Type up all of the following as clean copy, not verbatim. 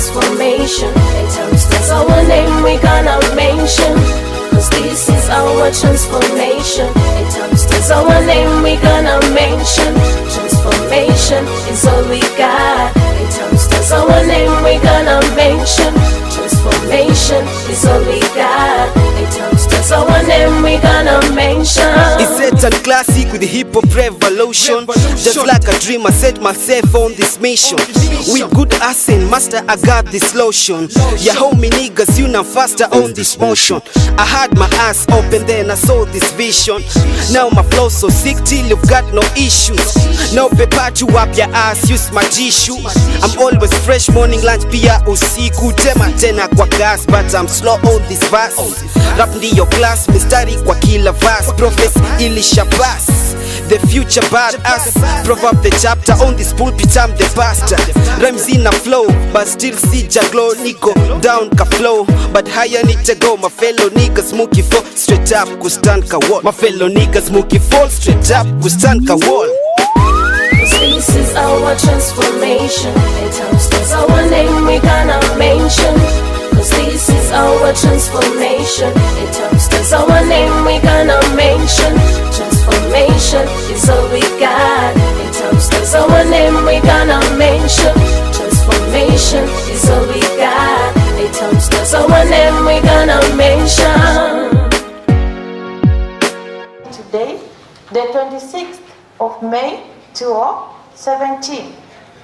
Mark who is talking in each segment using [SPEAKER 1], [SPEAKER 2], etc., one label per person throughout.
[SPEAKER 1] transformation. In times there's our name we gonna mention, cause this is our transformation. In times there's our name we gonna mention. Transformation is all we got. In times there's our name we gonna mention. Transformation is all we got. In times there's our name we gonna mention.
[SPEAKER 2] It's set and classic with the hip hop revolution. Just like a dream, I set myself on this mission. With good accent, master, I got this lotion. Ya homie niggas, you now faster on this motion. I had my ass open, then I saw this vision. Now my flow so sick till you've got no issues. No paper to up your ass, use my tissue. I'm always fresh, morning, lunch, pia usiku. Tema tena kwa gas, but I'm slow on this verse. Rap ndiyo class, mistari kwa kila verse. Prophecy ilisha pass, the future badass. Proverb the chapter, on this pulpit I'm the pastor. Rhymes in a flow, but still see glow. Niko down ka flow, but higher need to go. My fellow niggas mookie fall straight up, kustand ka wall. My fellow niggas mookie fall straight up, kustand ka wall.
[SPEAKER 1] This is our transformation. In times there's our name we gonna mention, cause this is our transformation. In times there's our name we gonna mention. Transformation is all we got. In times there's our name we gonna mention. Transformation is all we got. In times there's our name we gonna mention.
[SPEAKER 3] Today, the 26th of May 2017.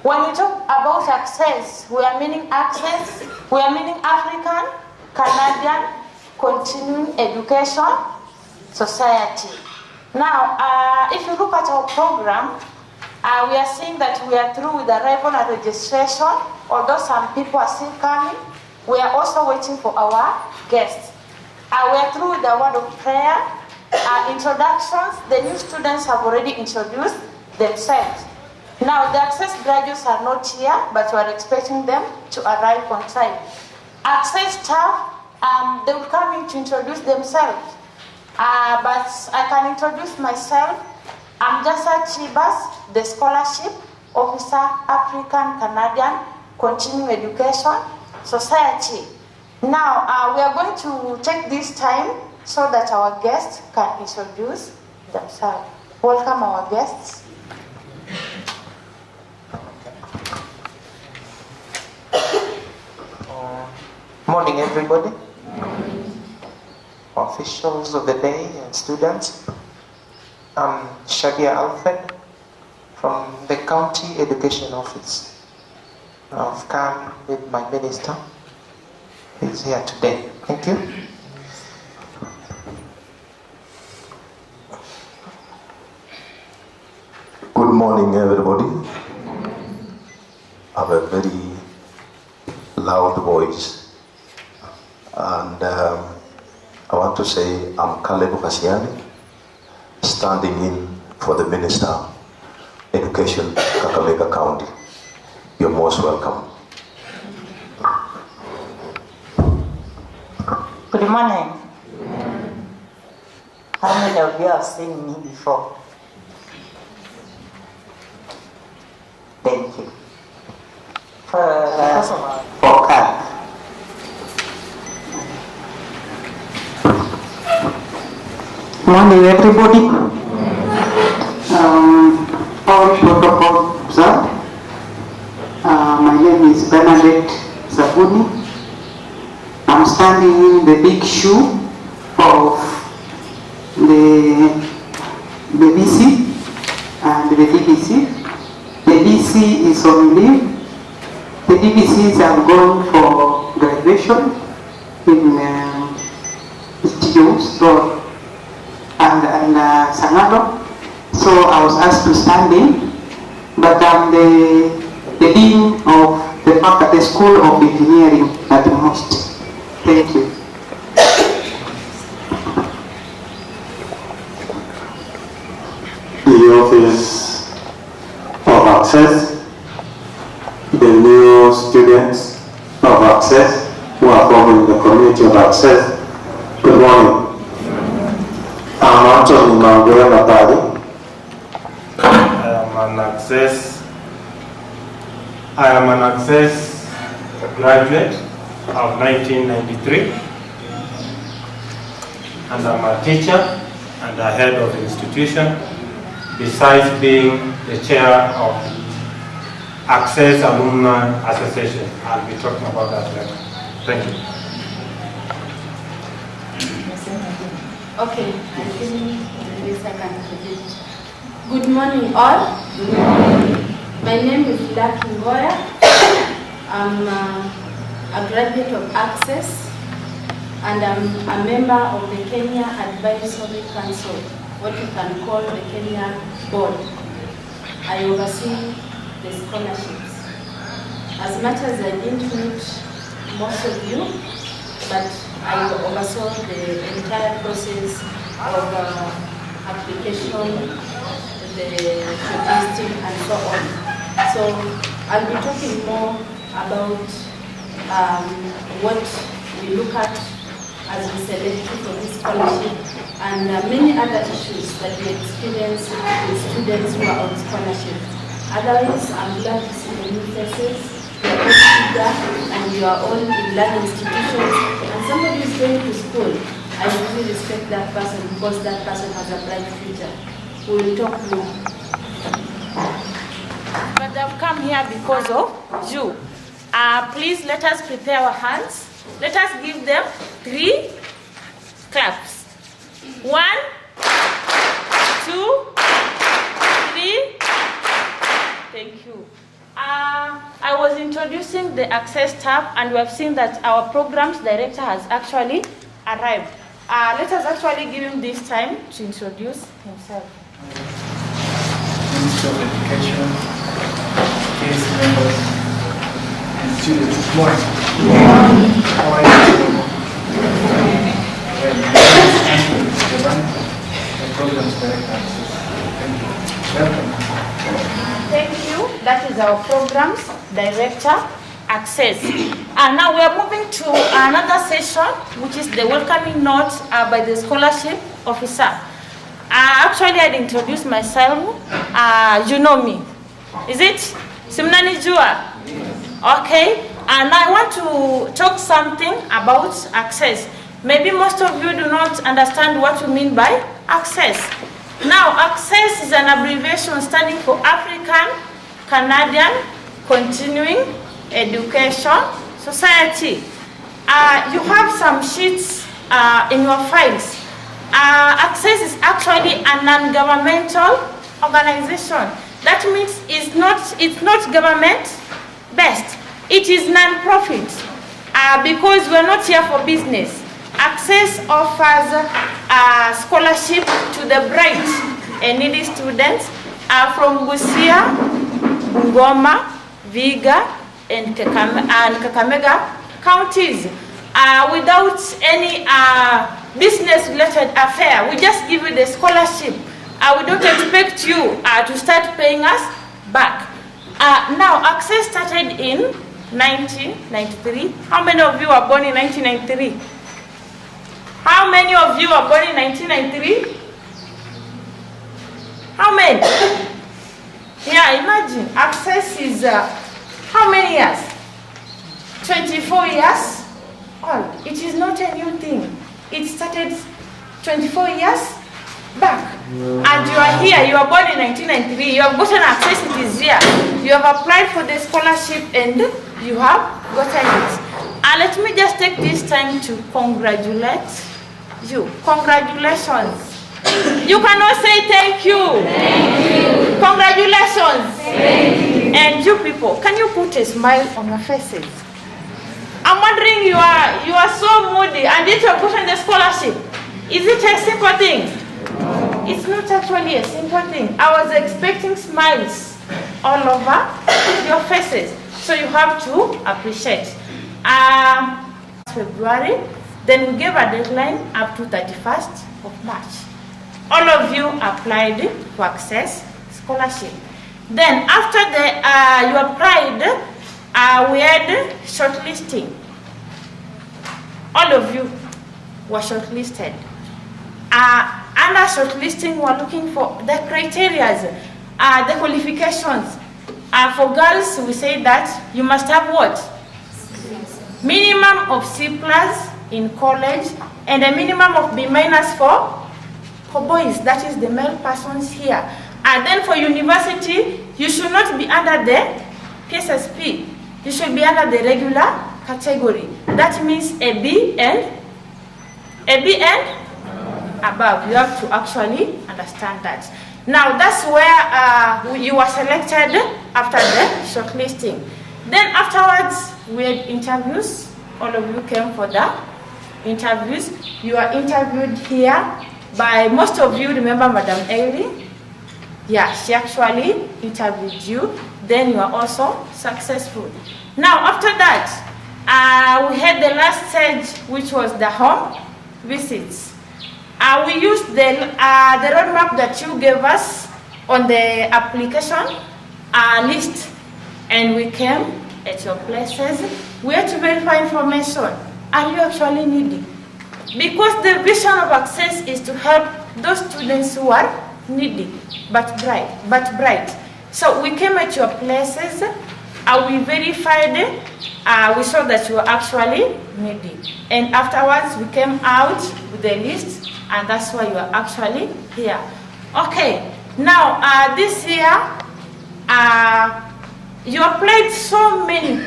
[SPEAKER 3] When we talk about Acces, we are meaning Acces, we are meaning African Canadian Continuing Education Society. Now, if you look at our program, we are seeing that we are through with the arrival and registration. Although some people are still coming, we are also waiting for our guests. We are through with the word of prayer, introductions. The new students have already introduced themselves. Now, the Acces graduates are not here, but we are expecting them to arrive on time. Acces staff, they will come in to introduce themselves. But I can introduce myself. I'm Jasa Chibas, the Scholarship Officer, African Canadian Continuing Education Society. Now, we are going to take this time so that our guests can introduce themselves. Welcome our guests.
[SPEAKER 4] Morning, everybody. Officials of the day and students. I'm Shadia Alfred from the County Education Office. I've come with my minister. He's here today. Thank you.
[SPEAKER 5] Good morning, everybody. I have a very loud voice, and I want to say I'm Caleb Kasiani, standing in for the Minister, Education, Kakamega County. You're most welcome.
[SPEAKER 3] Good morning. How many of you have seen me before? Thank you. For card.
[SPEAKER 6] Morning, everybody. All protocol observed. My name is Bernadette Zabuni. I'm standing in the big shoe of the BC and the DBC. The BC is on leave. The DBCs have gone for graduation in TUs and Sangado. So I was asked to stand in, but I'm the Dean of the School of Engineering at the most. Thank you.
[SPEAKER 5] The Office of Acces, the new students of Acces who are forming the community of Acces. Good morning. I'm Anthony Mangwe Napali.
[SPEAKER 7] I am an Acces
[SPEAKER 5] a graduate of 1993, and I'm a teacher and a head of the institution, besides being the chair of Acces Alumni Association. I'll be talking about that later. Thank you.
[SPEAKER 7] Okay, good morning all. Good morning. My name is Lucky Ngoya. I'm a graduate of Acces and I'm a member of the Kenya Advisory Council, what you can call the Kenya Board. I oversee the scholarships. As much as I didn't meet most of you, but I oversaw the entire process of application, the shortlisting, and so on. So I'll be talking more about what we look at as we select for this scholarship and many other issues that we experience with students who are on scholarship. Otherwise, I'm glad to see the new faces. You are all eager and you are all in learning institutions, and somebody is going to school. I really respect that person because that person has a bright future. We will talk more.
[SPEAKER 3] But I've come here because of you. Please let us prepare our hands. Let us give them 3 claps. 1, 2, 3. Thank you. I was introducing the Acces staff, and we have seen that our programs director has actually arrived. Let us actually give him this time to introduce himself.
[SPEAKER 8] Minister of Education, case members, and students. Good morning. How are you? Well, the programs director. Thank you. Welcome.
[SPEAKER 3] Thank you. That is our programs director, Acces. And now we are moving to another session, which is the welcoming note by the scholarship officer. Actually, I'd introduce myself. You know me. Is it? Simnani Jua? Okay. And I want to talk something about Acces. Maybe most of you do not understand what we mean by Acces. Now, Acces is an abbreviation standing for African Canadian Continuing Education Society. You have some sheets in your files. Acces is actually a non-governmental organization. That means it's not government-based. It is non-profit because we're not here for business. Acces offers scholarship to the bright and needy students from Busia, Bungoma, Viga, and Kakamega counties without any business-related affair. We just give you the scholarship. We don't expect you to start paying us back. Now, Acces started in 1993. How many of you were born in 1993? How many of you were born in 1993? How many? Yeah, imagine. Acces is how many years? 24 years old. It is not a new thing. It started 24 years back. And you are here. You are born in 1993. You have gotten Acces. It is here. You have applied for the scholarship and you have gotten it. Let me just take this time to congratulate you. Congratulations. You cannot say thank you. Thank you. Congratulations. Thank you. And you people, can you put a smile on your faces? I'm wondering, you are so moody, and yet you have gotten the scholarship. Is it a simple thing? It's not actually a simple thing. I was expecting smiles all over your faces. So you have to appreciate. February, then we gave a deadline up to 31st of March. All of you applied to Acces scholarship. Then after you applied, we had shortlisting. All of you were shortlisted. Under shortlisting, we are looking for the criteria, the qualifications. For girls, we say that you must have what? minimum of C+ in college, and a minimum of B- for boys, that is the male persons here. And then for university, you should not be under the PSSP. You should be under the regular category. That means a B and above. You have to actually understand that. Now that's where you were selected after the shortlisting. Then afterwards, we had interviews. All of you came for the interviews. You are interviewed here by, most of you remember Madam Ailey? Yeah, she actually interviewed you. Then you are also successful. Now after that, we had the last stage, which was the home visits. We used the roadmap that you gave us on the application list, and we came at your places. We had to verify information. Are you actually needy? Because the vision of Acces is to help those students who are needy but bright. So we came at your places. We verified. We saw that you were actually needy, and afterwards we came out with the list. And that's why you are actually here. Okay, now this year, you applied so many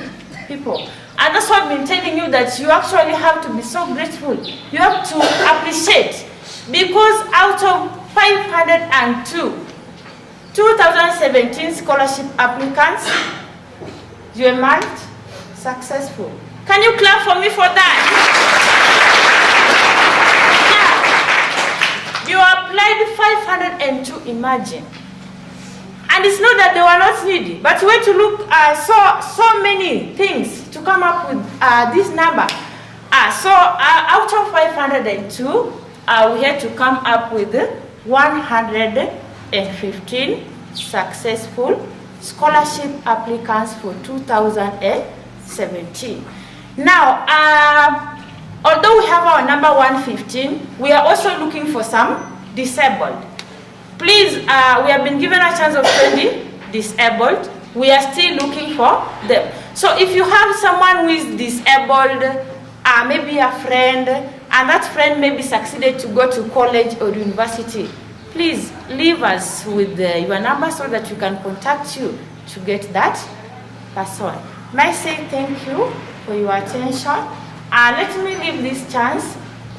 [SPEAKER 3] people. And that's why I've been telling you that you actually have to be so grateful. You have to appreciate. Because out of 502, 2017 scholarship applicants, you were marked successful. Can you clap for me for that? You applied 502, imagine. And it's not that they were not needy, but we had to look so many things to come up with this number. So out of 502, we had to come up with 115 successful scholarship applicants for 2017. Now, although we have our number 115, we are also looking for some disabled. Please, we have been given a chance of 20 disabled. We are still looking for them. So if you have someone who is disabled, maybe a friend, and that friend maybe succeeded to go to college or university, please leave us with your number so that we can contact you to get that person. May I say thank you for your attention. Let me give this chance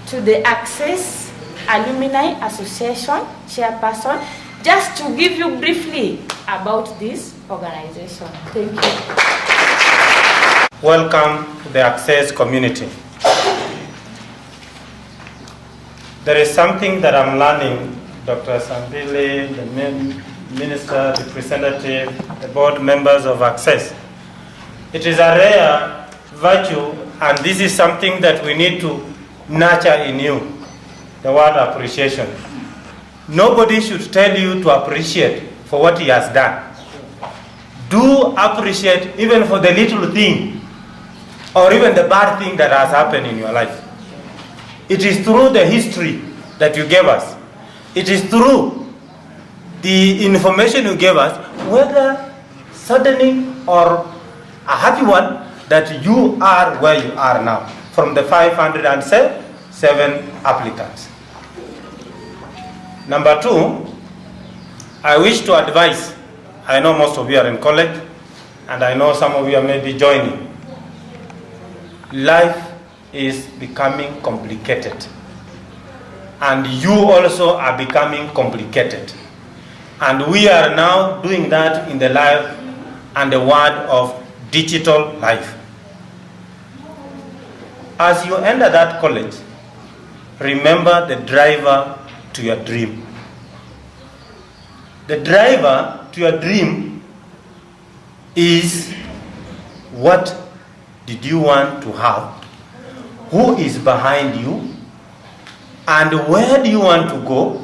[SPEAKER 3] to the Acces Alumni Association chairperson, just to give you briefly about this organization. Thank you.
[SPEAKER 9] Welcome to the Acces community. There is something that I'm learning, Dr. Sambile, the minister, representative, the board members of Acces. It is a rare virtue, and this is something that we need to nurture in you, the word appreciation. Nobody should tell you to appreciate for what he has done. Do appreciate even for the little thing or even the bad thing that has happened in your life. It is through the history that you gave us. It is through the information you gave us, whether saddening or a happy one, that you are where you are now, from the 507 applicants. Number two, I wish to advise, I know most of you are in college, and I know some of you are maybe joining. Life is becoming complicated, and you also are becoming complicated. And we are now doing that in the life and the world of digital life. As you enter that college, remember the driver to your dream. The driver to your dream is, what did you want to have? Who is behind you? And where do you want to go?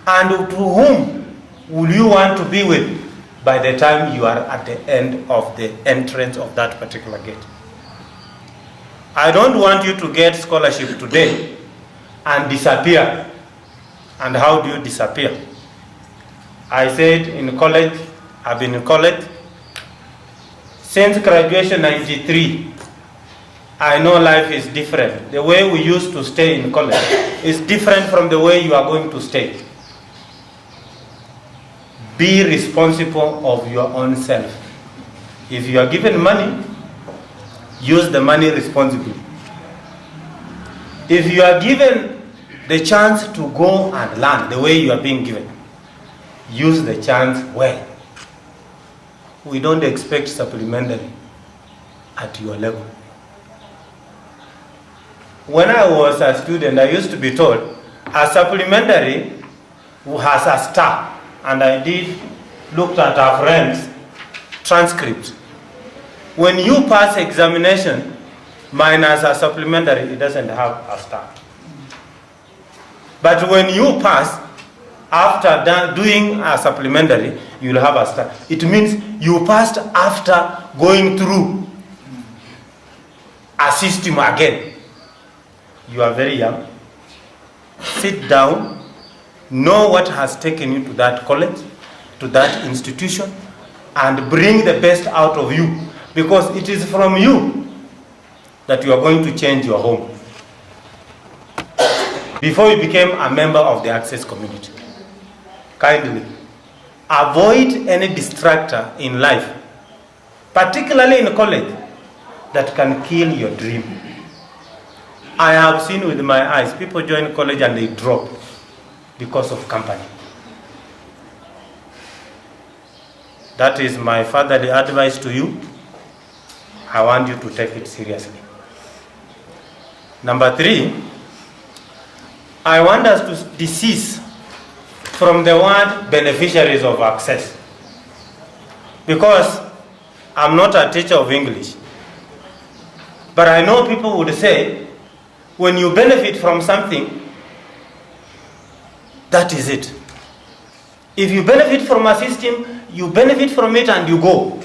[SPEAKER 9] And to whom will you want to be with by the time you are at the end of the entrance of that particular gate? I don't want you to get scholarship today and disappear. And how do you disappear? I said in college, I've been in college since graduation 93. I know life is different. The way we used to stay in college is different from the way you are going to stay. Be responsible of your own self. If you are given money, use the money responsibly. If you are given the chance to go and learn the way you are being given, use the chance well. We don't expect supplementary at your level. When I was a student, I used to be told a supplementary has a star, and I looked at our friends' transcript. When you pass examination minus a supplementary, it doesn't have a star. But when you pass after doing a supplementary, you'll have a star. It means you passed after going through a system again. You are very young. Sit down, know what has taken you to that college, to that institution, and bring the best out of you, because it is from you that you are going to change your home. Before you became a member of the Acces community, kindly avoid any distractor in life, particularly in college, that can kill your dream. I have seen with my eyes people join college and they drop because of company. That is my fatherly advice to you. I want you to take it seriously. Number 3, I want us to desist from the word beneficiaries of Acces, because I'm not a teacher of English. But I know people would say, when you benefit from something, that is it. If you benefit from a system, you benefit from it and you go.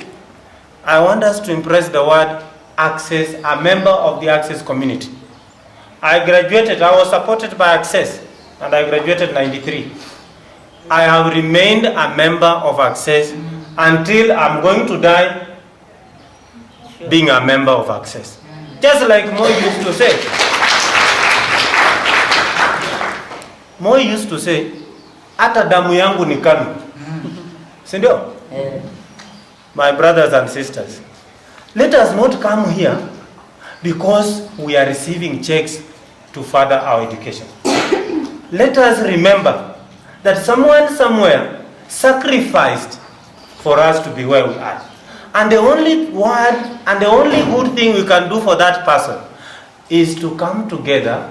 [SPEAKER 9] I want us to embrace the word Acces, a member of the Acces community. I graduated, I was supported by Acces, and I graduated in '93. I have remained a member of Acces until I'm going to die being a member of Acces. Just like Mo used to say. Mo used to say, "Ata damu yangu ni KANU." Sindio? My brothers and sisters, let us not come here because we are receiving checks to further our education. Let us remember that someone somewhere sacrificed for us to be where we are. And the only word and the only good thing we can do for that person is to come together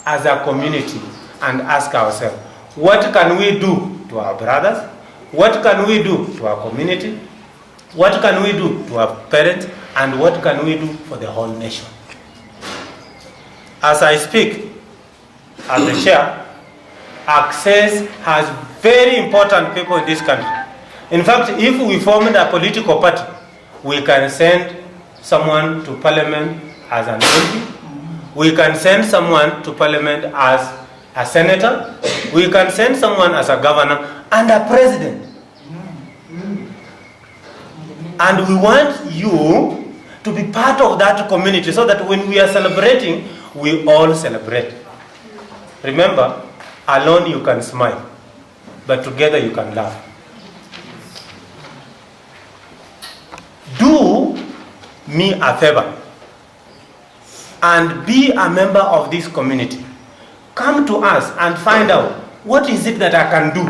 [SPEAKER 9] as a community and ask ourselves, what can we do to our brothers? What can we do to our community? What can we do to our parents? And what can we do for the whole nation? As I speak, as the chair, Acces has very important people in this country. In fact, if we formed a political party, we can send someone to parliament as an MP. We can send someone to parliament as a senator. We can send someone as a governor and a president. And we want you to be part of that community so that when we are celebrating, we all celebrate. Remember, alone you can smile, but together you can laugh. Do me a favor and be a member of this community. Come to us and find out, what is it that I can do?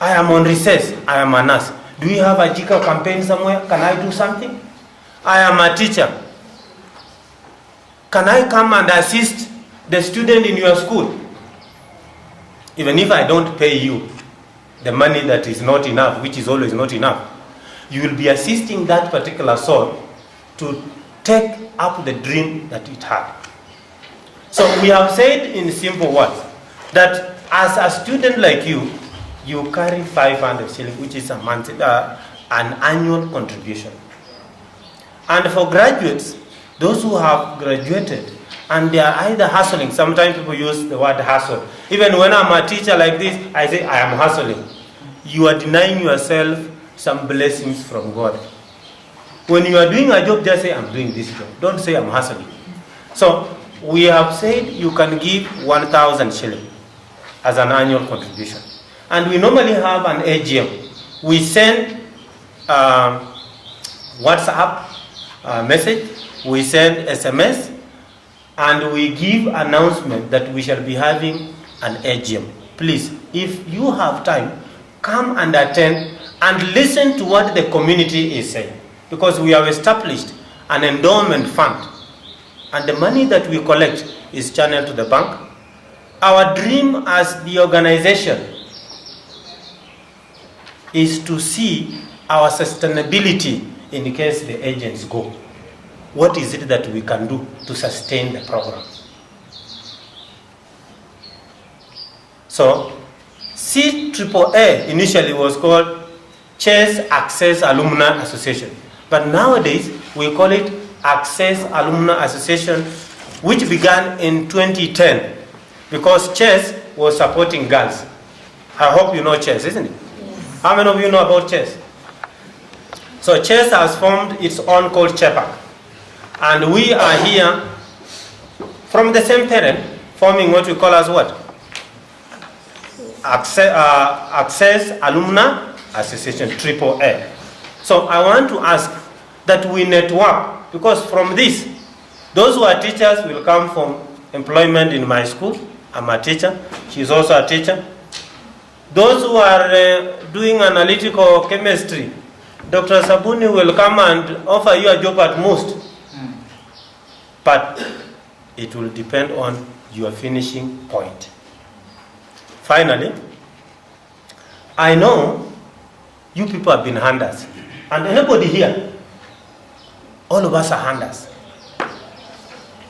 [SPEAKER 9] I am on recess, I am a nurse. Do you have a JICA campaign somewhere? Can I do something? I am a teacher. Can I come and assist the student in your school? Even if I don't pay you the money that is not enough, which is always not enough, you will be assisting that particular soul to take up the dream that it had. So we have said in simple words that as a student like you carry 500 shillings, which is a month, an annual contribution. And for graduates, those who have graduated and they are either hustling, sometimes people use the word hustle. Even when I'm a teacher like this, I say I am hustling. You are denying yourself some blessings from God. When you are doing a job, just say, I'm doing this job. Don't say, I'm hustling. So we have said you can give 1,000 shillings as an annual contribution. And we normally have an AGM. We send WhatsApp message, we send SMS, and we give announcement that we shall be having an AGM. Please, if you have time, come and attend and listen to what the community is saying. Because we have established an endowment fund, and the money that we collect is channeled to the bank. Our dream as the organization is to see our sustainability in case the agents go. What is it that we can do to sustain the program? So, CAAA initially was called Chess Acces Alumni Association. But nowadays, we call it Acces Alumni Association, which began in 2010 because Chess was supporting girls. I hope you know Chess, isn't it? Yes. How many of you know about Chess? So Chess has formed its own called CHEPAC. And we are here from the same parent, forming what we call as what? Acces Alumni Association, AAA. So I want to ask that we network, because from this, those who are teachers will come from employment in my school. I'm a teacher. She's also a teacher. Those who are doing analytical chemistry, Dr. Sabuni will come and offer you a job at most. But it will depend on your finishing point. Finally, I know you people have been handers. And anybody here, all of us are handers.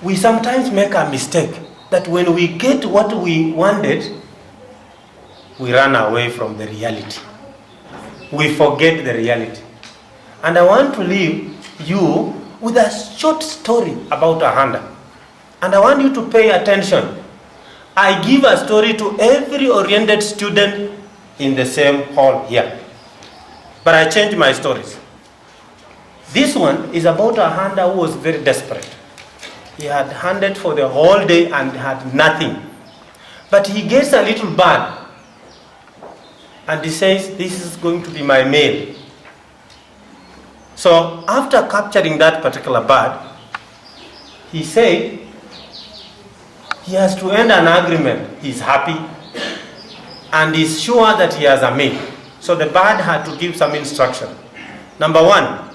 [SPEAKER 9] We sometimes make a mistake that when we get what we wanted, we run away from the reality. We forget the reality. And I want to leave you with a short story about a hander. And I want you to pay attention. I give a story to every oriented student in the same hall here. But I change my stories. This one is about a hander who was very desperate. He had hunted for the whole day and had nothing. But he gets a little bird and he says, this is going to be my meal. So after capturing that particular bird, he said he has to end an agreement. He's happy and he's sure that he has a meal. So the bird had to give some instruction. Number one,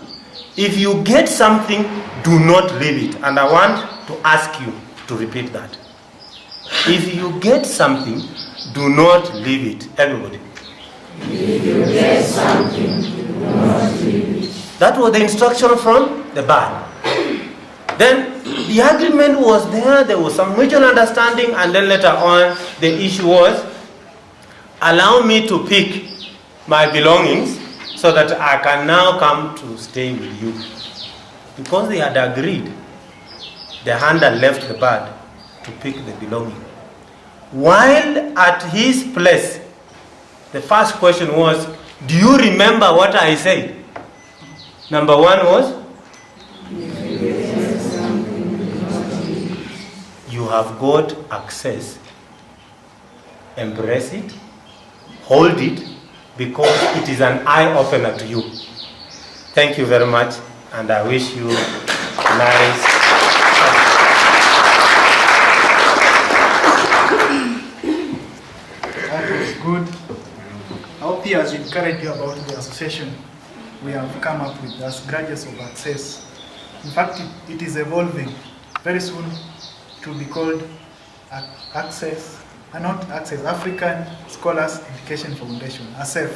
[SPEAKER 9] if you get something, do not leave it. And I want to ask you to repeat that. If you get something, do not leave it. Everybody.
[SPEAKER 1] If you get something, do not leave it.
[SPEAKER 9] That was the instruction from the bird. Then the agreement was there was some mutual understanding, and then later on the issue was, allow me to pick my belongings so that I can now come to stay with you. Because they had agreed, the hunter left the bird to pick the belonging. While at his place, the first question was, do you remember what I said? Number one was, you have got access. Embrace it, hold it, because it is an eye-opener to you. Thank you very much, and I wish you nice.
[SPEAKER 8] That was good. Our peers encourage you about the association we have come up with as graduates of Acces. In fact, it is evolving. Very soon it will be called Acces, not Acces, African Scholars Education Foundation, ASEF.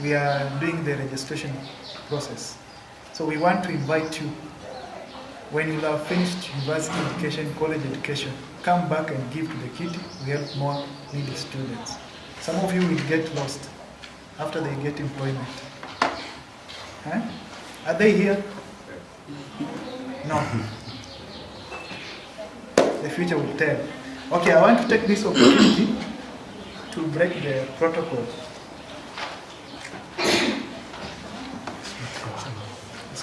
[SPEAKER 8] We are doing the registration process. So we want to invite you, when you have finished university education, college education, come back and give to the kitty. We help more needy students. Some of you will get lost after they get employment. Huh? Are they here? No. The future will tell. Okay, I want to take this opportunity to break the protocol.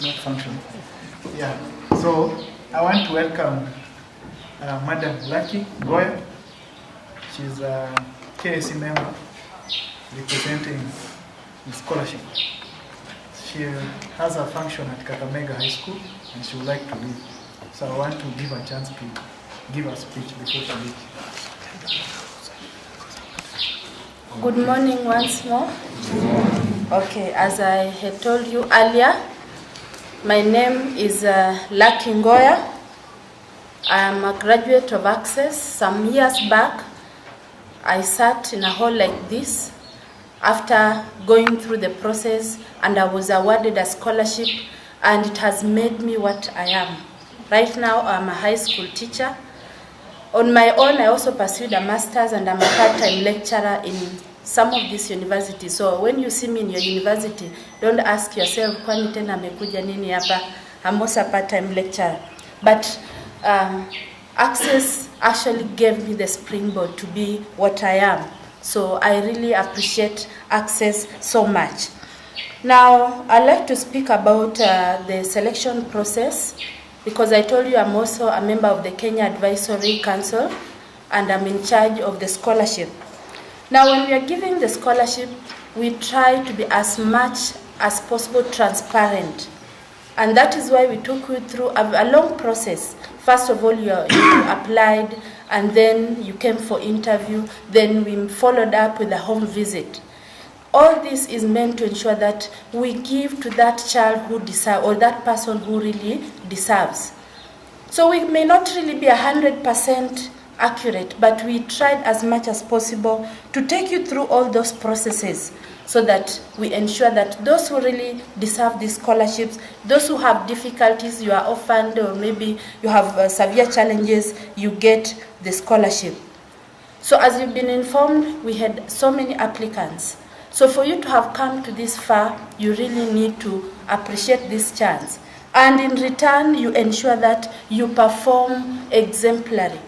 [SPEAKER 8] it's not functioning. Yeah, so I want to welcome Madam Lucky Goya. She's a KSC member representing the scholarship. She has a function at Kakamega High School and she would like to leave. So I want to give her a chance to give a speech before she leaves.
[SPEAKER 7] Good morning once more. Okay, as I had told you earlier, my name is Lucky Ngoya. I am a graduate of Acces. Some years back, I sat in a hall like this after going through the process, and I was awarded a scholarship, and it has made me what I am. Right now, I'm a high school teacher. On my own, I also pursued a master's, and I'm a part-time lecturer in some of these universities. So when you see me in your university, don't ask yourself, kwani tena amekuja nini hapa? I'm also a part-time lecturer. But Acces actually gave me the springboard to be what I am. So I really appreciate Acces so much. Now, I'd like to speak about the selection process, because I told you I'm also a member of the Kenya Advisory Council and I'm in charge of the scholarship. Now, when we are giving the scholarship, we try to be as much as possible transparent. And that is why we took you through a long process. First of all, you applied, and then you came for interview, then we followed up with a home visit. All this is meant to ensure that we give to that child who deserves, or that person who really deserves. So we may not really be 100% accurate, but we tried as much as possible to take you through all those processes so that we ensure that those who really deserve these scholarships, those who have difficulties, you are orphaned, or maybe you have severe challenges, you get the scholarship. So as you've been informed, we had so many applicants. So for you to have come to this far, you really need to appreciate this chance. And in return, you ensure that you perform exemplary.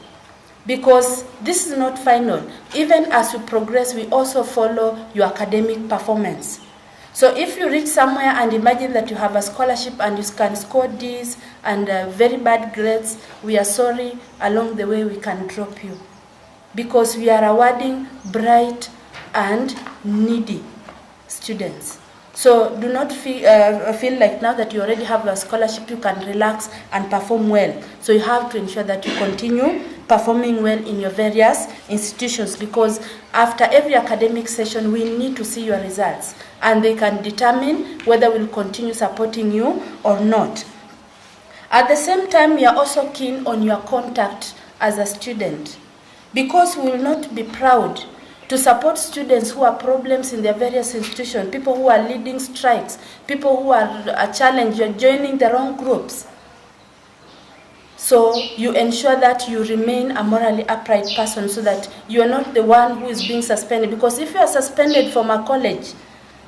[SPEAKER 7] Because this is not final. Even as you progress, we also follow your academic performance. So if you reach somewhere and imagine that you have a scholarship and you can score D's and very bad grades, we are sorry, along the way we can drop you. Because we are awarding bright and needy students. So do not feel like now that you already have a scholarship, you can relax and perform well. So you have to ensure that you continue performing well in your various institutions, because after every academic session, we need to see your results, and they can determine whether we'll continue supporting you or not. At the same time, we are also keen on your contact as a student, because we will not be proud to support students who have problems in their various institutions, people who are leading strikes, people who are challenged, you're joining the wrong groups. So you ensure that you remain a morally upright person, so that you are not the one who is being suspended. Because if you are suspended from a college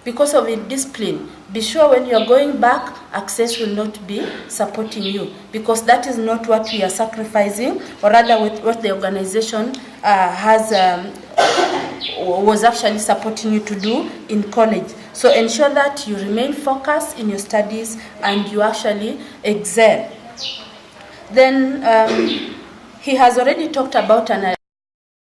[SPEAKER 7] because of indiscipline, be sure when you are going back, Acces will not be supporting you, because that is not what we are sacrificing, or rather what the organization was actually supporting you to do in college. So ensure that you remain focused in your studies and you actually excel. Then he has already talked about an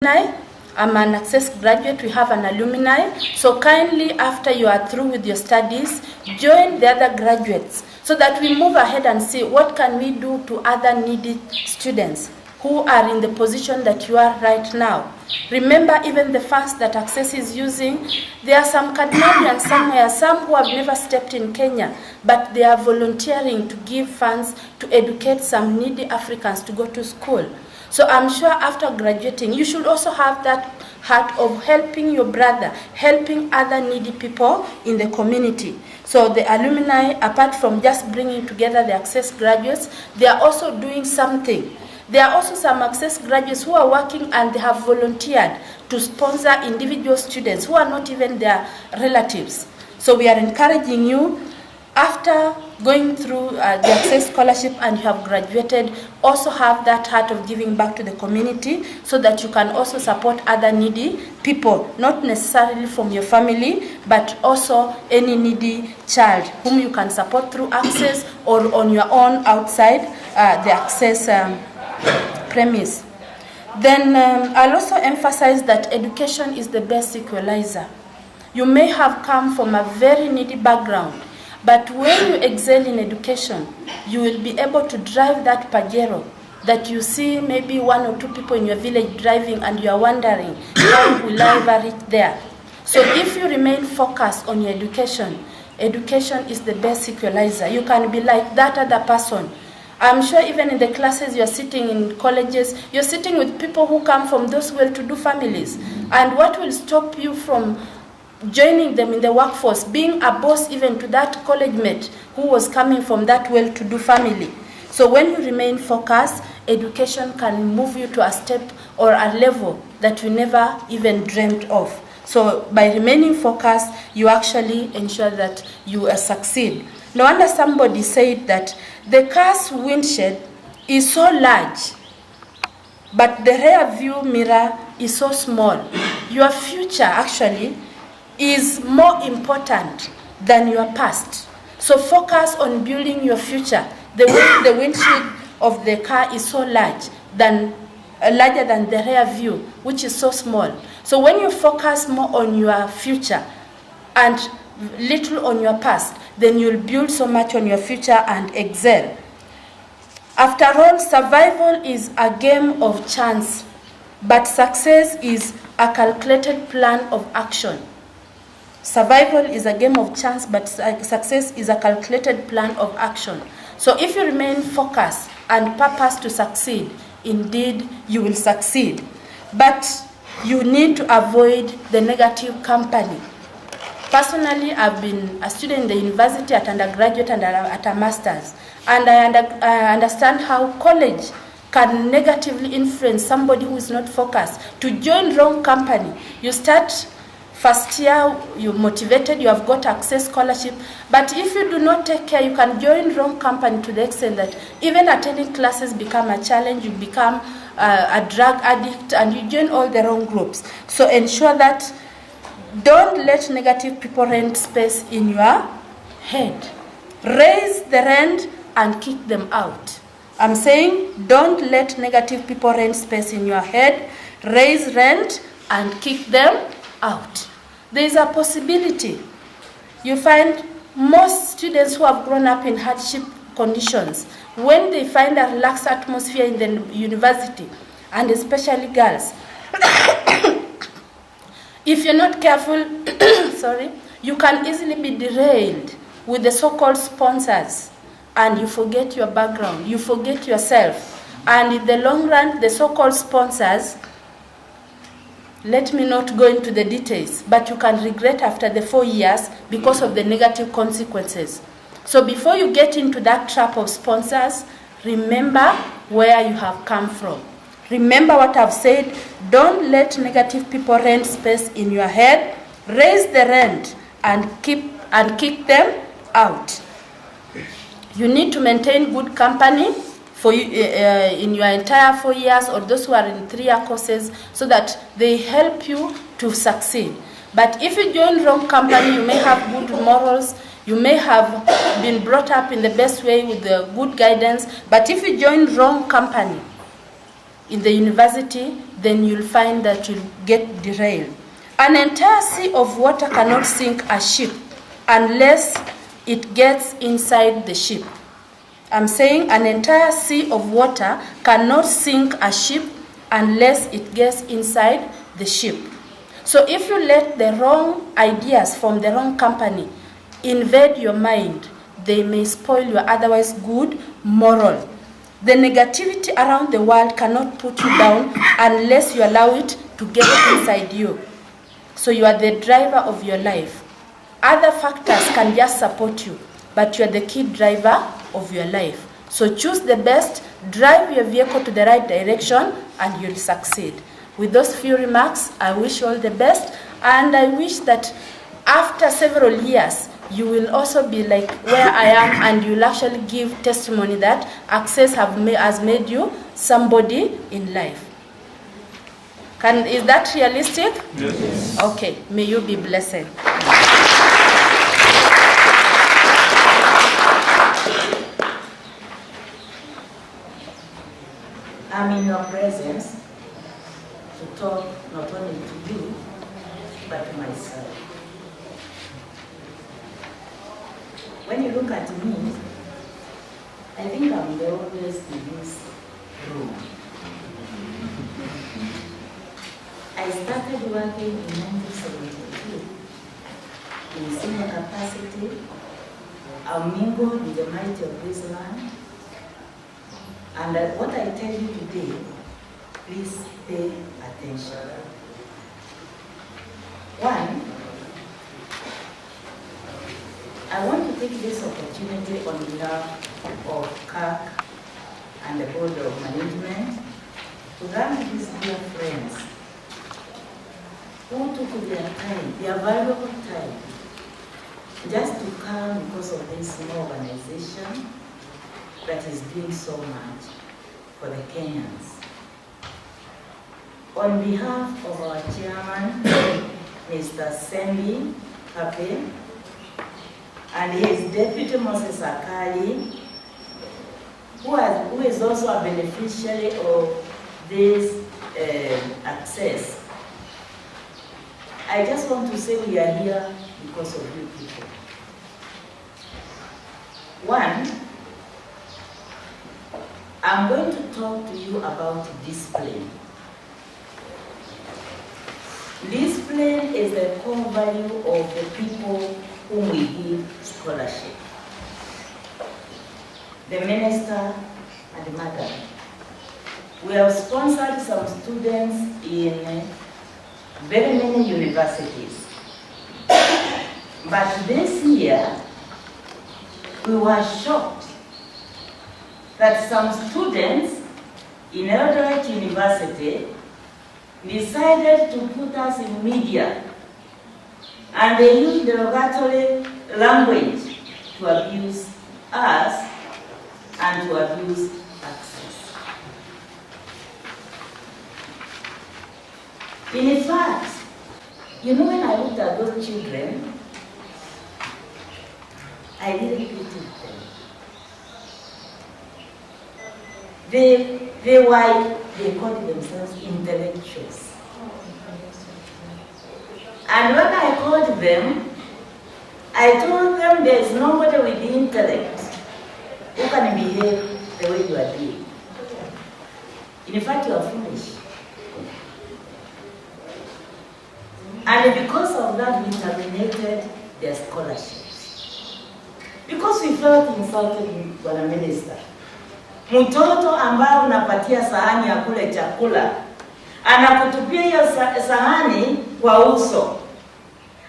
[SPEAKER 7] alumni. I'm an Acces graduate, we have an alumni. So kindly, after you are through with your studies, join the other graduates so that we move ahead and see what can we do to other needy students who are in the position that you are right now. Remember, even the funds that Acces is using, there are some Canadians somewhere, some who have never stepped in Kenya, but they are volunteering to give funds to educate some needy Africans to go to school. So I'm sure after graduating, you should also have that heart of helping your brother, helping other needy people in the community. So the alumni, apart from just bringing together the Acces graduates, they are also doing something. There are also some Acces graduates who are working and they have volunteered to sponsor individual students who are not even their relatives. So we are encouraging you, after going through the Acces scholarship and you have graduated, also have that heart of giving back to the community so that you can also support other needy people, not necessarily from your family, but also any needy child whom you can support through Acces or on your own outside the Acces premise. Then I'll also emphasize that education is the best equalizer. You may have come from a very needy background, but when you excel in education, you will be able to drive that Pajero that you see maybe one or two people in your village driving and you are wondering, how will I ever reach there? So if you remain focused on your education, education is the best equalizer. You can be like that other person. I'm sure even in the classes you're sitting in colleges, you're sitting with people who come from those well-to-do families. And what will stop you from joining them in the workforce, being a boss even to that college mate who was coming from that well-to-do family? So when you remain focused, education can move you to a step or a level that you never even dreamt of. So by remaining focused, you actually ensure that you succeed. No wonder somebody said that the car's windshield is so large, but the rear view mirror is so small. Your future actually is more important than your past. So focus on building your future. The windshield of the car is so large, larger than the rear view, which is so small. So when you focus more on your future and little on your past, then you'll build so much on your future and excel. After all, survival is a game of chance, but success is a calculated plan of action. Survival is a game of chance, but success is a calculated plan of action. So if you remain focused and purpose to succeed, indeed you will succeed. But you need to avoid the negative company. Personally, I've been a student in the university at undergraduate and at a master's, and I understand how college can negatively influence somebody who is not focused to join wrong company. You start first year, you're motivated, you have got Acces scholarship, but if you do not take care, you can join wrong company to the extent that even attending classes become a challenge, you become a drug addict, and you join all the wrong groups. So ensure that don't let negative people rent space in your head. Raise the rent and kick them out. I'm saying don't let negative people rent space in your head. Raise rent and kick them out. There is a possibility. You find most students who have grown up in hardship conditions, when they find a relaxed atmosphere in the university, and especially girls, if you're not careful, you can easily be derailed with the so-called sponsors, and you forget your background, you forget yourself. And in the long run, the so-called sponsors, let me not go into the details, but you can regret after the 4 years because of the negative consequences. So before you get into that trap of sponsors, remember where you have come from. Remember what I've said. Don't let negative people rent space in your head. Raise the rent and kick them out. You need to maintain good company for you in your entire 4 years, or those who are in 3-year courses, so that they help you to succeed. But if you join wrong company, you may have good morals, you may have been brought up in the best way with the good guidance, but if you join wrong company in the university, then you'll find that you'll get derailed. An entire sea of water cannot sink a ship unless it gets inside the ship. I'm saying an entire sea of water cannot sink a ship unless it gets inside the ship. So if you let the wrong ideas from the wrong company invade your mind, they may spoil your otherwise good moral. The negativity around the world cannot put you down unless you allow it to get inside you. So you are the driver of your life. Other factors can just support you, but you are the key driver of your life. So choose the best, drive your vehicle to the right direction, and you'll succeed. With those few remarks, I wish you all the best, and I wish that after several years, you will also be like where I am, and you'll actually give testimony that Acces has made you somebody in life. Is that realistic?
[SPEAKER 9] Yes.
[SPEAKER 7] Okay, may you be blessed.
[SPEAKER 10] I'm in your presence to talk not only to you, but to myself. When you look at me, I think I'm the oldest in this room. I started working in 1972 in senior capacity. I mingled with the mighty of this land. And what I tell you today, please pay attention. One, I want to take this opportunity on behalf of CAC and the Board of Management to thank these dear friends who took their time, their valuable time, just to come because of this small organization that is doing so much for the Kenyans. On behalf of our chairman, Mr. Sembi Kape, and his deputy Moses Akali, who is also a beneficiary of this Acces, I just want to say we are here because of you people. One, I'm going to talk to you about discipline. Discipline is the core value of the people whom we give scholarship. The minister and the madam. We have sponsored some students in very many universities. But this year, we were shocked that some students in Eldoret University decided to put us in media, and they used derogatory language to abuse us and to abuse Acces. In fact, you know, when I looked at those children, I really pitied them. They called themselves intellectuals. And when I called them, I told them there's nobody with the intellect who can behave the way you are doing. In fact, you are foolish. And because of that, we terminated their scholarships. Because we felt insulted, Bwana Minister. Mtoto ambaye unapatia sahani ya kule chakula, anakutupia hiyo sahani kwa uso.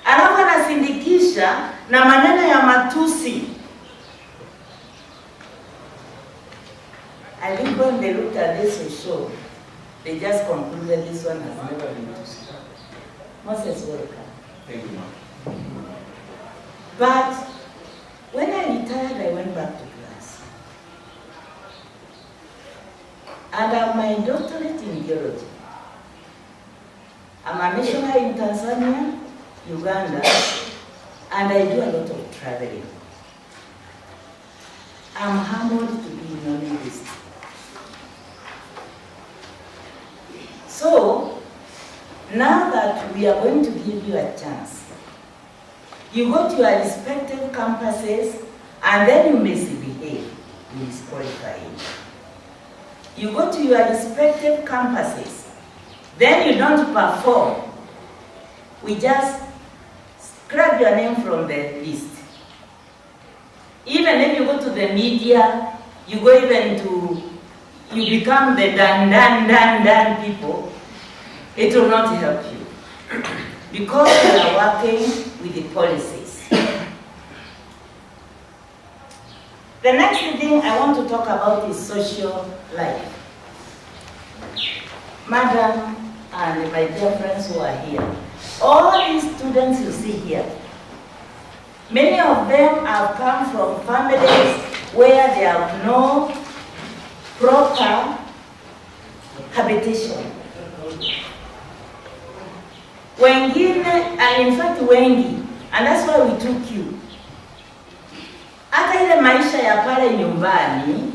[SPEAKER 10] Alafu anasindikisha na maneno ya matusi. I think when they looked at this show, they just concluded this one has never been taught. Moses, welcome.
[SPEAKER 11] Thank you, ma'am.
[SPEAKER 10] But when I retired, I went back to class. And I have my doctorate in geology. I'm a missionary in Tanzania, Uganda, and I do a lot of traveling. I'm humbled to be knowing this. So, now that we are going to give you a chance, you go to your respective campuses and then you misbehave, you disqualify you. You go to your respective campuses, then you don't perform. We just scrap your name from the list. Even if you go to the media, you go even to, you become the dan people, it will not help you. Because we are working with the policies. The next thing I want to talk about is social life. Madam and my dear friends who are here, all these students you see here, Many of them have come from families where they have no proper habitation. Wengine, and in fact wengi, and that's why we took you. Hata ile maisha ya pale nyumbani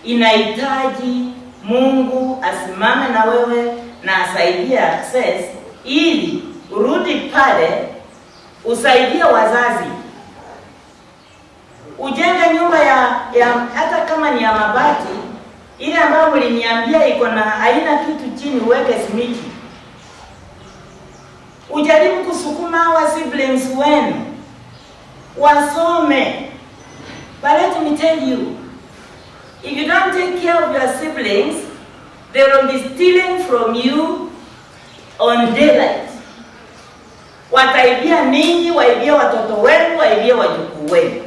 [SPEAKER 10] inahitaji Mungu asimame na wewe na asaidie Acces ili urudi pale usaidie wazazi. Ujenge nyumba ya hata kama ni ya mabati, ile ambayo mliniambia iko na haina kitu chini, uweke simiti. Ujaribu kusukuma hawa siblings wenu wasome. But let me tell you, if you don't take care of your siblings, they will be stealing from you on daylight. Wataibia ninyi, waibia watoto wenu, waibia wajukuu wenu.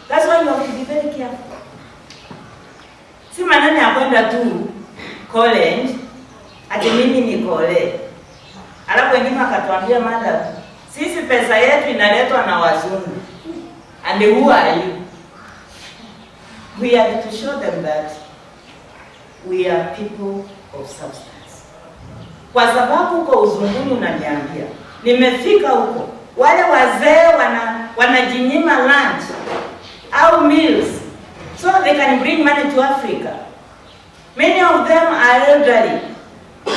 [SPEAKER 10] That's why you have to be very careful. Si maneno ya kwenda tu college, ati mimi ni kole. Alafu wengine wakatuambia, madam, sisi pesa yetu inaletwa na wazungu. And who are you? We have to show them that we are people of substance. Kwa sababu huko uzunguni unaniambia, nimefika huko, wale wazee wanajinyima lunch au meals so they can bring money to Africa. Many of them are elderly.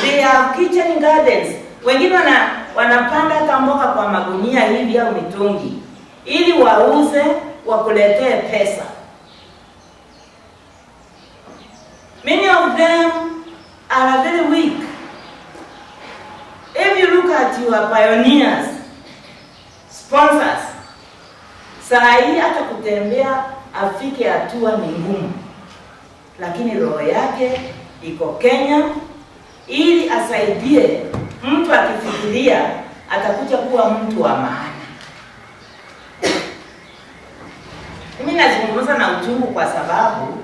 [SPEAKER 10] They have kitchen gardens. Wengine wanapanda hata mboga kwa magunia hivi au mitungi ili wauze wakuletee pesa. Many of them are very weak. If you look at your pioneers, sponsors, saa hii hata kutembea afike hatua ni ngumu, lakini roho yake iko Kenya ili asaidie mtu akifikiria atakuja kuwa mtu wa maana. Mimi nazungumza na uchungu kwa sababu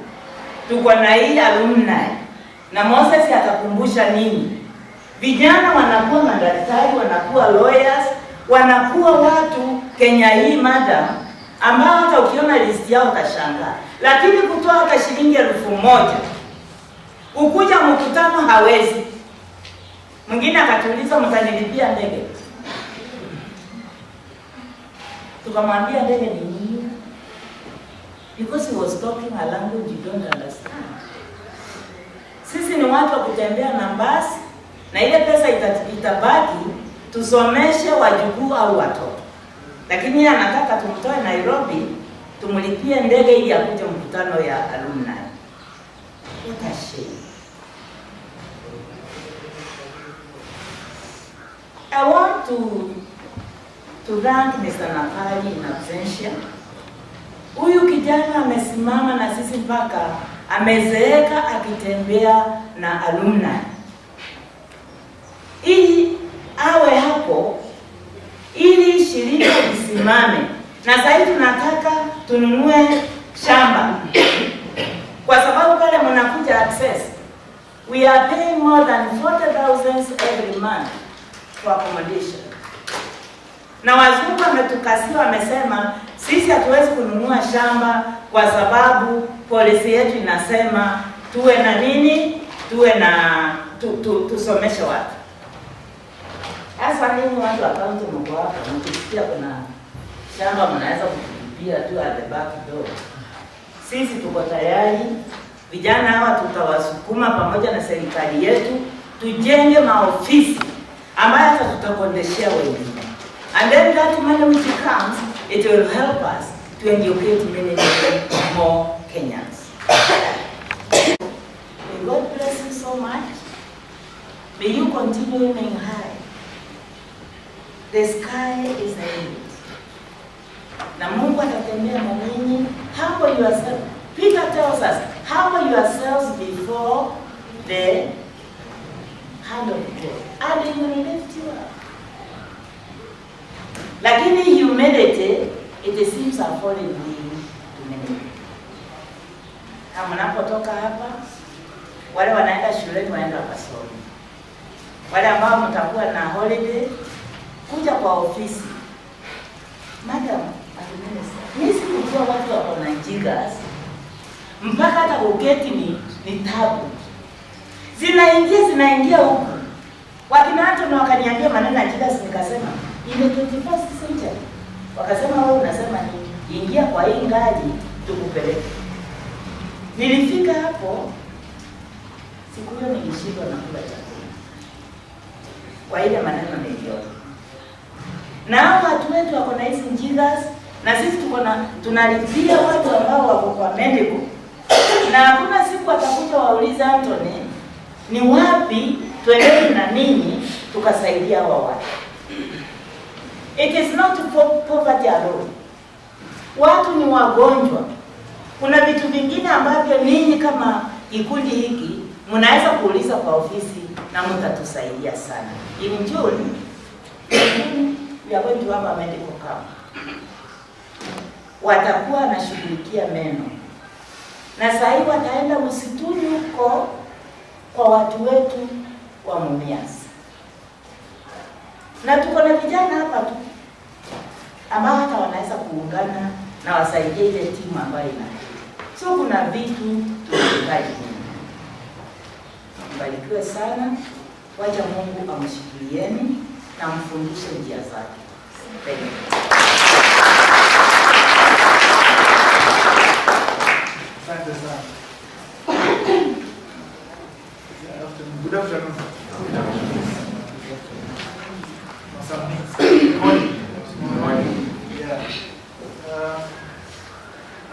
[SPEAKER 10] tuko na hii alumni na Moses atakumbusha nini? Vijana wanakuwa madaktari, wanakuwa lawyers, wanakuwa watu Kenya hii madam, ambao hata ukiona list yao utashangaa. Lakini kutoa hata shilingi 1,000 ukuja mkutano hawezi. Mwingine akatuuliza mtanilipia ndege. Tukamwambia ndege ni nini? Because he was talking a language you don't understand. Sisi ni watu wa kutembea na basi, na ile pesa itabaki tusomeshe wajukuu au watoto. Lakini yeye anataka tumtoe Nairobi, tumlipie ndege ili akuje mkutano ya alumni. What a shame. I want to thank Mr. Napali in absentia. Huyu kijana amesimama na sisi mpaka amezeeka akitembea na alumni. Ili awe hapo, ili shirika lisimame. Na sasa tunataka tununue shamba. Kwa sababu pale mnakuja Acces, we are paying more than 40,000 every month for accommodation. Na wazungu wametukasia, wamesema sisi hatuwezi kununua shamba kwa sababu polisi yetu inasema tuwe na nini, tuwe na tusomeshe watu. Sasa nini watu wa kaunti mko hapa, mkisikia kuna shamba mnaweza kulipia tu at the back door. Sisi tuko tayari, vijana hawa tutawasukuma pamoja na serikali yetu, tujenge maofisi ambayo hata tutakondeshea wengine. And then that money which comes, it will help us to educate many more Kenyans. May God bless you so much. May you continue aiming high. The sky is the limit. Na Mungu atatembea na ninyi. Humble yourself. Peter tells us, humble yourselves before the hand of God, and He will lift you up. Lakini humility, it seems a foreign thing to many. Na mnapotoka hapa, wale wanaenda shuleni waenda kasoro. Wale ambao mtakuwa na holiday, kuja kwa ofisi, madam, mimi sikujua watu wako na jigas, mpaka hata uketi ni tabu. Zinaingia huku. Wakina Anton wakaniambia maneno ya jigas, nikasema in the 21st century. Wakasema wewe unasema ni ingia kwa hii ngazi tukupeleke. Nilifika hapo, siku hiyo nilishindwa na kula chakula. Kwa ile maneno niliona. Na watu wetu wako na hizi jigas, na sisi tunalipia watu ambao wako kwa medical. Na hakuna siku atakuja wauliza Anthony, ni wapi tuendelee na nini tukasaidia hawa watu. It is not poverty alone. Watu ni wagonjwa. Kuna vitu vingine ambavyo ninyi kama kikundi hiki mnaweza kuuliza kwa ofisi na mtatusaidia sana. In June, we are going to have a medical camp. Watakuwa wanashughulikia meno. Na sasa hivi wataenda msituni huko kwa watu wetu wa Mumias. Na tuko na vijana hapa tu ambao hata wanaweza kuungana na wasaidie ile timu ambayo inakuja. So kuna vitu tunahitaji. Mbarikiwe sana. Wacha Mungu amshikilieni na mfundishe njia zake. Thank you.
[SPEAKER 8] Asante sana. Good afternoon. Yeah.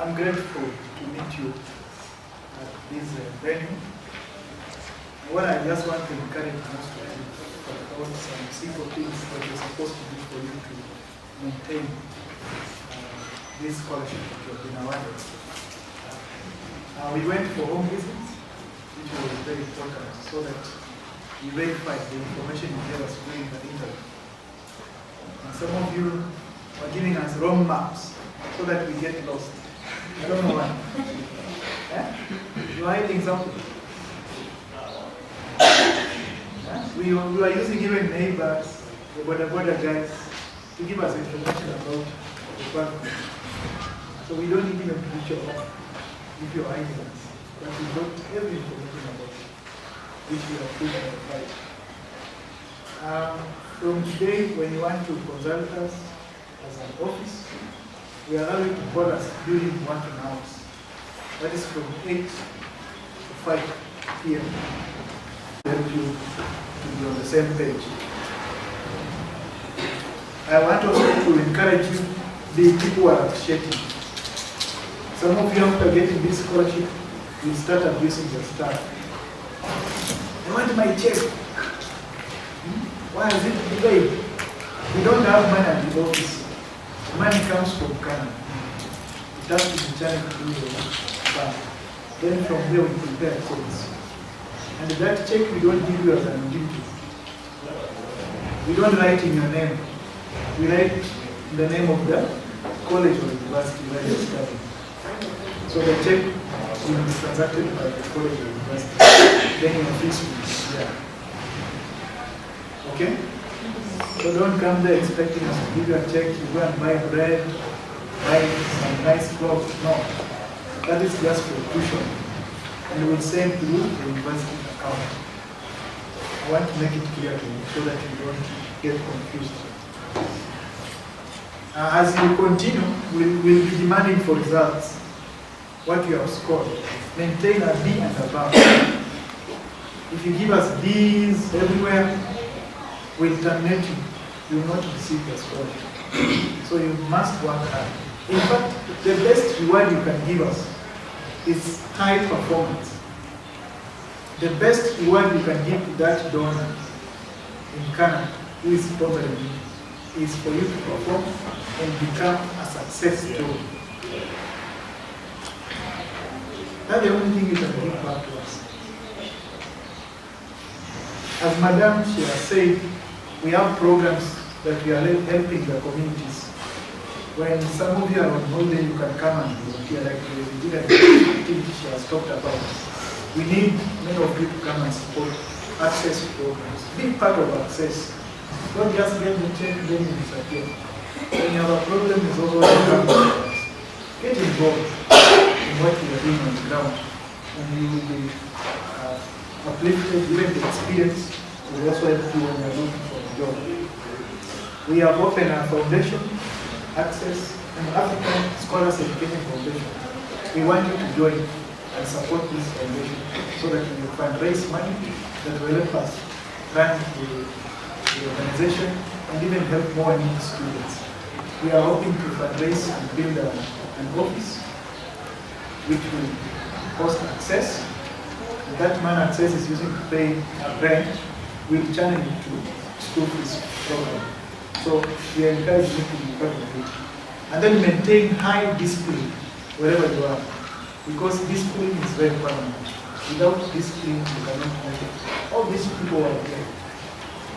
[SPEAKER 8] I'm grateful to meet you at this venue. What I just want to encourage most of you about some simple things that you're supposed to do for you to maintain this scholarship that you have been awarded. We went for home visits, which was very important, so that we verified the information you gave us during the interview. And some of you are giving us wrong maps so that we get lost. I don't know why. Yeah? You are hiding something. Yeah? We are using even neighbors, the border guys, to give us information about the program. So we don't need even to reach your home if you are hiding us. But we got every information about it, which we have put on the file. From today, when you want to consult us as an office, we allow you to call us during working hours. That is from 8 to 5 p.m. to help you to be on the same page. I want also to encourage you, the people who are appreciating. Some of you, after getting this scholarship, will start abusing your staff. I want my check. Why is it delayed? We don't have money at the office. Money comes from Canada. It has to be channeled through the bank. Then from there we prepare checks. And that check we don't give you as an individual. We don't write in your name. We write in the name of the college or university where you're studying. So the check will be transacted by the college or university. Then your fees will be there. Okay? So don't come there expecting us to give you a check, you go and buy bread, buy some nice clothes. No. That is just for tuition. And we'll send through the university account. I want to make it clear to you so that you don't get confused. As you continue, we'll be demanding for results. What you have scored. Maintain a B and above. If you give us B's everywhere, we'll terminate you. You will not receive the scholarship. So you must work hard. In fact, the best reward you can give us is high performance. The best reward you can give to that donor in Canada who is sponsoring you is for you to perform and become a success story. That's the only thing you can give back to us. As Madam, she has said, we have programs that we are helping the communities. When some of you are on holiday, you can come and volunteer, like the activity she has talked about. We need many of you to come and support Acces programs. Big part of Acces Don't just get the check, then you disappear. When you have a problem, is over. Get involved in what you are doing on the ground, and you will be uplifted. Even the experience will also help you when you are looking for a job. We have opened a foundation, Acces, an African Scholars Education Foundation. We want you to join and support this foundation so that we can raise money that will help us run the organization and even help more needy students. We are hoping to fundraise and build an office which will host Acces. And that money Acces is using to pay a rent will channel it to school fees program. So we are encouraging you to be part of it. And then maintain high discipline wherever you are, because discipline is very paramount. Without discipline, you cannot make it. All these people are here.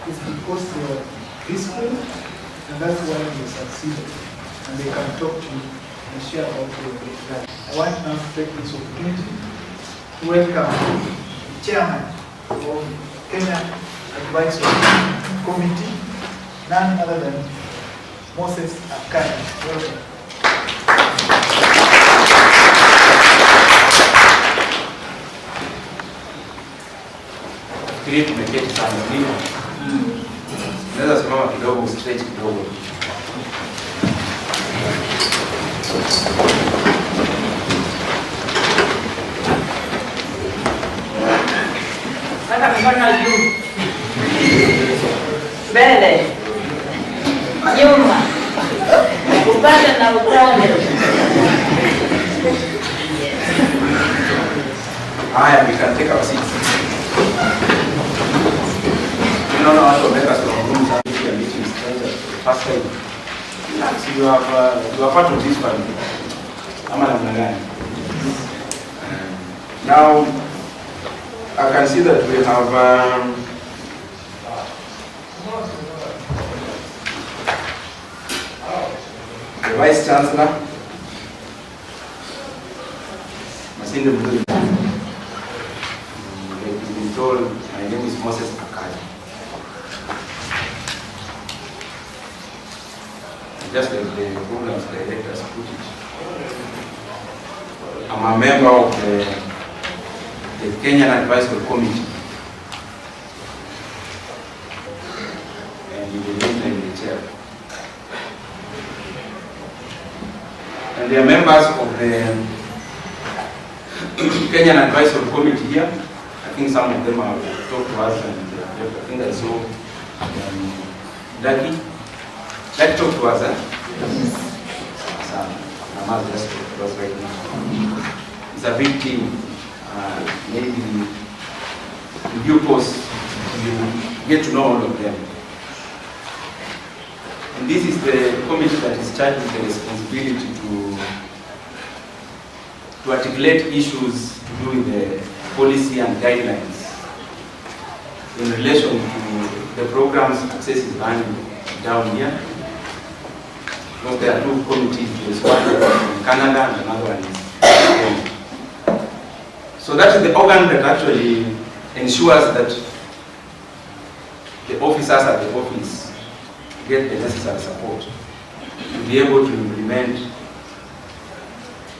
[SPEAKER 8] It's because they are disciplined, and that's why they succeeded. And they can talk to you and share about their life. I want now to take this opportunity to welcome the chairman of Kenya Advisory Committee, none other than Moses Akani. Welcome.
[SPEAKER 11] Fikiri tumeketi sana Muliro. Naweza simama kidogo, stretch kidogo.
[SPEAKER 10] Sasa mkono juu. Mbele. Nyuma. Upande na upande.
[SPEAKER 11] Haya, we can take our seats. Unaona watu wameweka sehemu sana ya meeting stranger first time. So you are part of this family. Ama namna gani? Now I can see that we have the Vice Chancellor, Masinde Muliro. Like you've been told, my name is Moses Akani. Just like the programs directors put it, I'm a member of the Kenyan Advisory Committee, and in the meantime the chair. And they are members of the Kenyan Advisory Committee here. I think some of them have talked to us, and I think I saw Lucky. Let's talk to us, just talk to us right now. It's a big team. Maybe in due course, you get to know all of them. And this is the committee that is charged with the responsibility to articulate issues to do with the policy and guidelines in relation to the programs Acces is running down here. Because there are two committees, there's one in Canada and another one in Kenya. So that is the organ that actually ensures that the officers at the office get the necessary support to be able to implement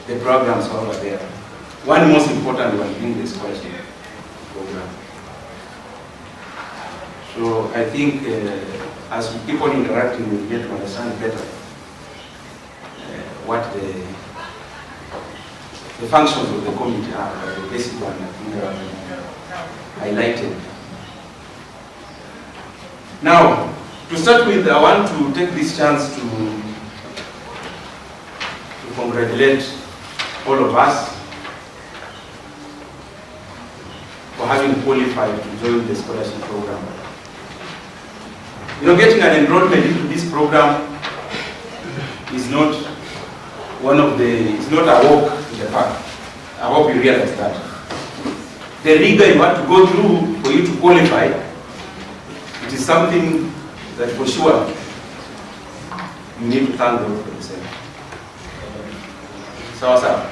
[SPEAKER 11] the programs over there. One most important one being the scholarship program. So I think as we keep on interacting, we get to understand better what the functions of the committee are, the basic one I think are highlighted. Now, to start with, I want to take this chance to congratulate all of us for having qualified to join the scholarship program. You know, getting an enrollment into this program is not it's not a walk in the park. I hope you realize that. The rigor you want to go through for you to qualify, it is something that for sure you need to thank God for yourself. Sawa.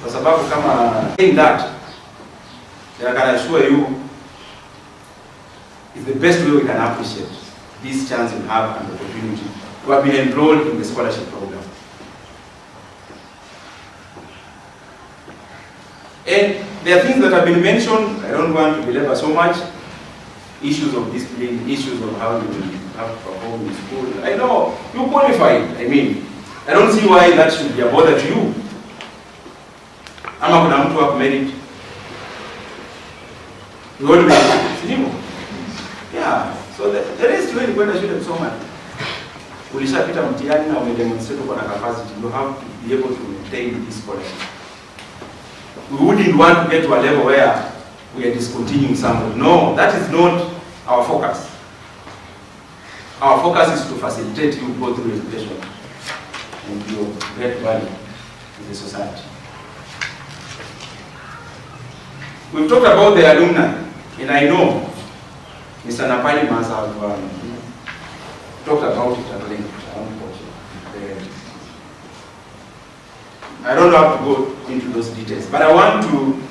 [SPEAKER 11] Kwa sababu kama in that, then I can assure you it's the best way we can appreciate this chance and have an opportunity to have been enrolled in the scholarship program. And there are things that have been mentioned, I don't want to belabor so much, issues of discipline, issues of how you have to perform in school. I know, you qualified, I mean, I don't see why that should be a bother to you. Ama kuna mtu wako merit. You always sinimo. Yeah, so the rest really kwenda shule so much. Ulishapita mtihani na umedemonstrate uko na capacity, you have to be able to maintain this scholarship. We wouldn't want to get to a level where we are discontinuing somebody. No, that is not our focus. Our focus is to facilitate you go through education and you get value in the society. We've talked about the alumni, and I know Mr. Napali must have talked about it at length. I don't have to go into those details, but I want to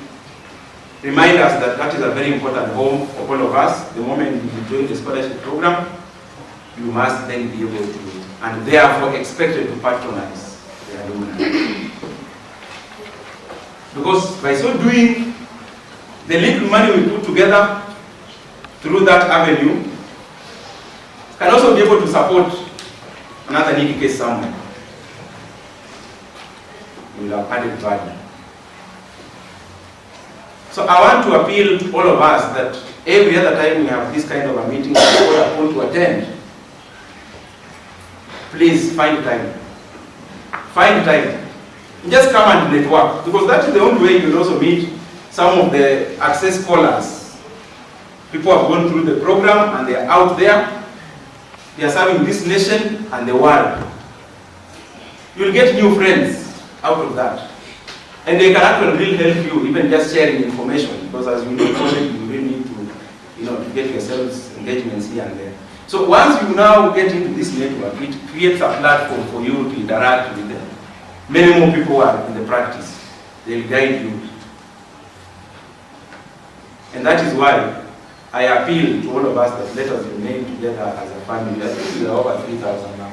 [SPEAKER 11] remind us that that is a very important home for all of us. The moment you join the scholarship program, you must then be able to, and therefore expected to patronize the alumni. Because by so doing, the little money we put together through that avenue can also be able to support another needy case somewhere. We will have added value. So I want to appeal to all of us that every other time we have this kind of a meeting, we are going to attend. Please find time. Find time. Just come and network, because that is the only way you will also meet some of the Acces scholars. People have gone through the program and they are out there. They are serving this nation and the world. You will get new friends out of that. And they can actually really help you, even just sharing information, because as you know, you really need to get yourselves engagements here and there. So once you now get into this network, it creates a platform for you to interact with them. Many more people are in the practice. They'll guide you. And that is why I appeal to all of us that let us remain together as a family. I think we are over 3,000 now.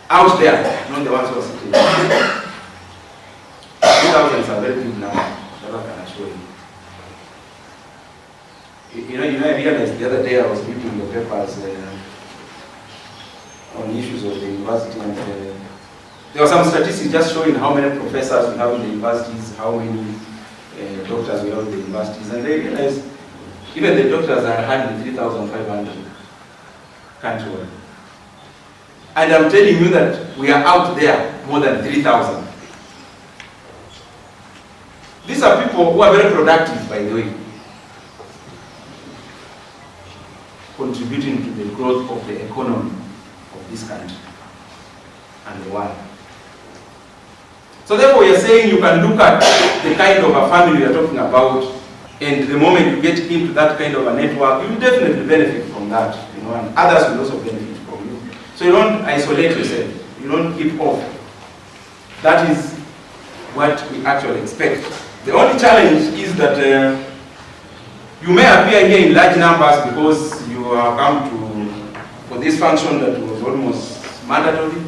[SPEAKER 11] Out there, not the ones who are sitting. 3,000 is a very big number. Never can assure you. You know, I realized the other day I was reading the papers on issues of the university, and there were some statistics just showing how many professors we have in the universities, how many doctors we have in the universities, and they realized even the doctors are hardly 3,500 countrywide. And I'm telling you that we are out there more than 3,000. These are people who are very productive, by the way, contributing to the growth of the economy of this country and the world. So therefore we are saying you can look at the kind of a family we are talking about, and the moment you get into that kind of a network, you will definitely benefit from that, and others will also benefit from you. So you don't isolate yourself, you don't keep off. That is what we actually expect. The only challenge is that you may appear here in large numbers because you have come for this function that was almost mandatory.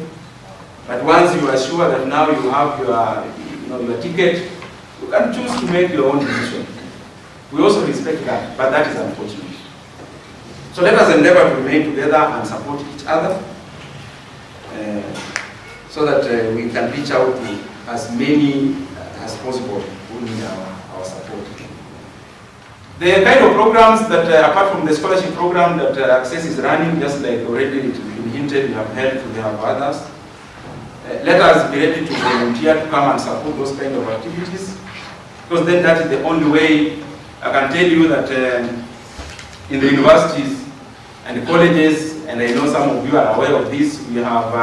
[SPEAKER 11] But once you are sure that now you have your ticket, you can choose to make your own decision. We also respect that, but that is unfortunate. So let us endeavor to remain together and support each other so that we can reach out to as many as possible who need our support. The kind of programs that, apart from the scholarship program that Acces is running, just like already it's been hinted, we have helped, we have others. Let us be ready to volunteer to come and support those kind of activities, because then that is the only way. I can tell you that in the universities and the colleges, and I know some of you are aware of this, we have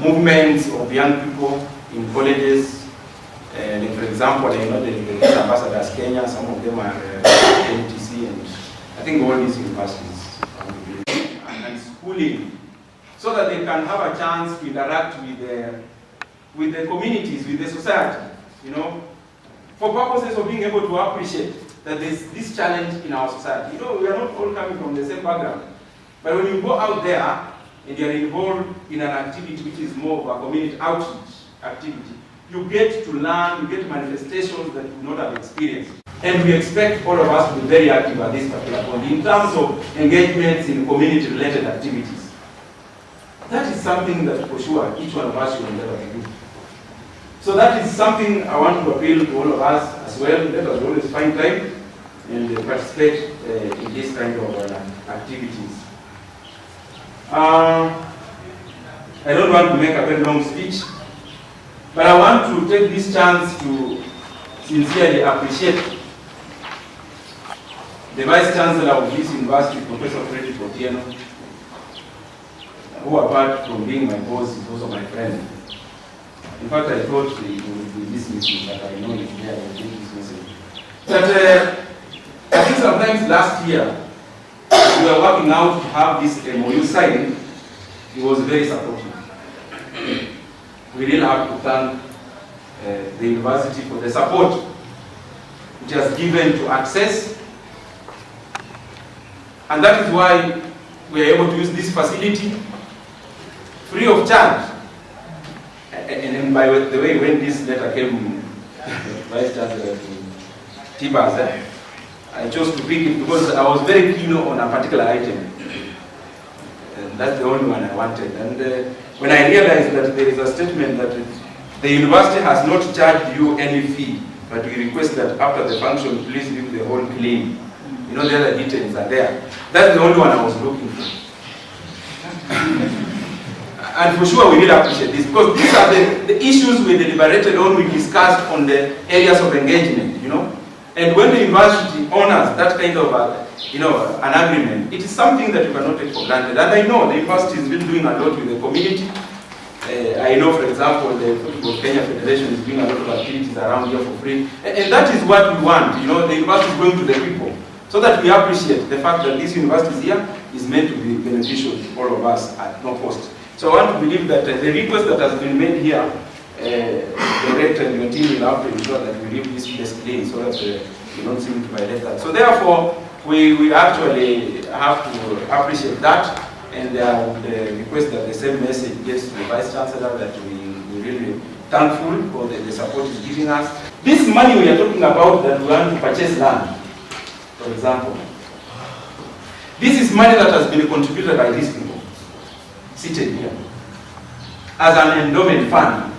[SPEAKER 11] movements of young people in colleges. Like for example, I know the ambassadors Kenya, some of them are NTC, and I think all these universities and schooling, so that they can have a chance to interact with the communities, with the society, for purposes of being able to appreciate that there's this challenge in our society. You know, we are not all coming from the same background. But when you go out there and you're involved in an activity which is more of a community outreach activity, you get to learn, you get manifestations that you would not have experienced. And we expect all of us to be very active at this particular point in terms of engagements in community-related activities. That is something that for sure each one of us should endeavor to do. So that is something I want to appeal to all of us as well. Let us always find time and participate in this kind of activities. I don't want to make a very long speech, but I want to take this chance to sincerely appreciate the Vice Chancellor of this university, Professor Frederick Otieno, who apart from being my boss is also my friend. In fact, I thought he would be this meeting, but I know he's there, I think this message. But I think sometimes last year, we were working out to have this MOU signed. He was very supportive. We really have to thank the university for the support which has given to Acces. And that is why we are able to use this facility free of charge. And by the way, when this letter came, Vice Chancellor to Tibas, I chose to pick it because I was very keen on a particular item. And that's the only one I wanted. And when I realized that there is a statement that the university has not charged you any fee, but we request that after the function, please leave the hall clean. You know, the other details are there. That's the only one I was looking for. And for sure, we really appreciate this because these are the issues we deliberated on, we discussed on the areas of engagement, you know. And when the university honors that kind of, an agreement, it is something that you cannot take for granted. And I know the university has been doing a lot with the community. I know, for example, the Football Kenya Federation is doing a lot of activities around here for free. And that is what we want, you know, the university is going to the people. So that we appreciate the fact that this university here is meant to be beneficial to all of us at no cost. So I want to believe that the request that has been made here, the rector and your team will have to ensure that we leave this place clean so that we don't seem to violate that. So therefore, we actually have to appreciate that, and I would request that the same message gets to the Vice Chancellor that we're really thankful for the support he's giving us. This money we are talking about that we want to purchase land, for example, this is money that has been contributed by these people seated here as an endowment fund.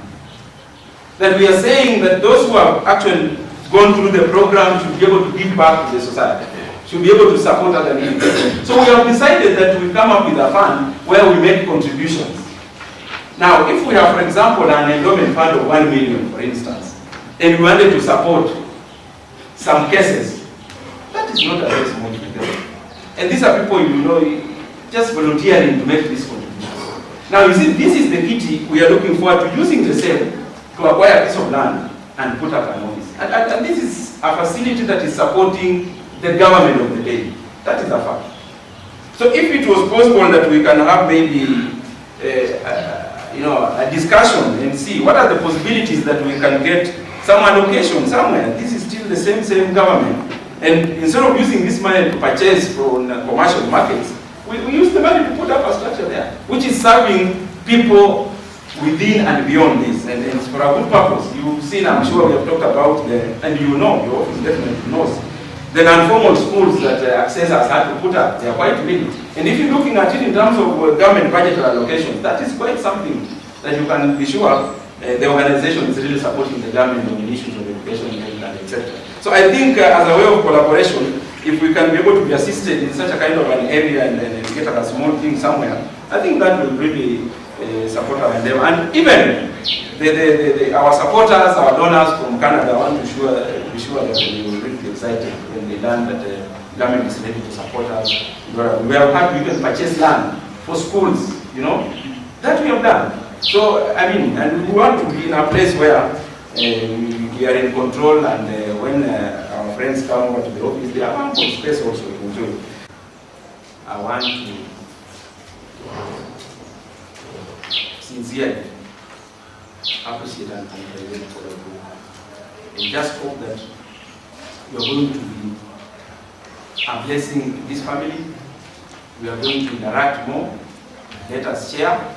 [SPEAKER 11] That we are saying that those who have actually gone through the program should be able to give back to the society, should be able to support other needs. So we have decided that we come up with a fund where we make contributions. Now, if we have, for example, an endowment fund of 1 million, for instance, and we wanted to support some cases, that is not a very small figure. And these are people, you know, just volunteering to make this contribution. Now, you see, this is the kitty we are looking forward to using the same to acquire a piece of land and put up an office. And this is a facility that is supporting the government of the day. That is a fact. So if it was possible that we can have maybe a discussion and see what are the possibilities that we can get some allocation somewhere. This is still the same government. And instead of using this money to purchase from commercial markets, we use the money to put up a structure there, which is serving people within and beyond this. And it's for a good purpose. You've seen, I'm sure we have talked about, and you know, your office definitely knows, the non-formal schools that Acces has had to put up. They are quite big. And if you're looking at it in terms of government budget allocation, that is quite something that you can be sure the organization is really supporting the government on issues of education and etc. So I think as a way of collaboration, if we can be able to be assisted in such a kind of an area and get a small thing somewhere, I think that will really support our endeavor. And even our supporters, our donors from Canada, I want to be sure that they will really be excited when they learn that the government is ready to support us. We have had to even purchase land for schools, you know, that we have done. So, I mean, and we want to be in a place where we are in control, and when our friends come over to the office, they have ample space also to enjoy. I want to sincerely appreciate and congratulate for the group. And just hope that you are going to be a blessing in this family. We are going to interact more. Let us share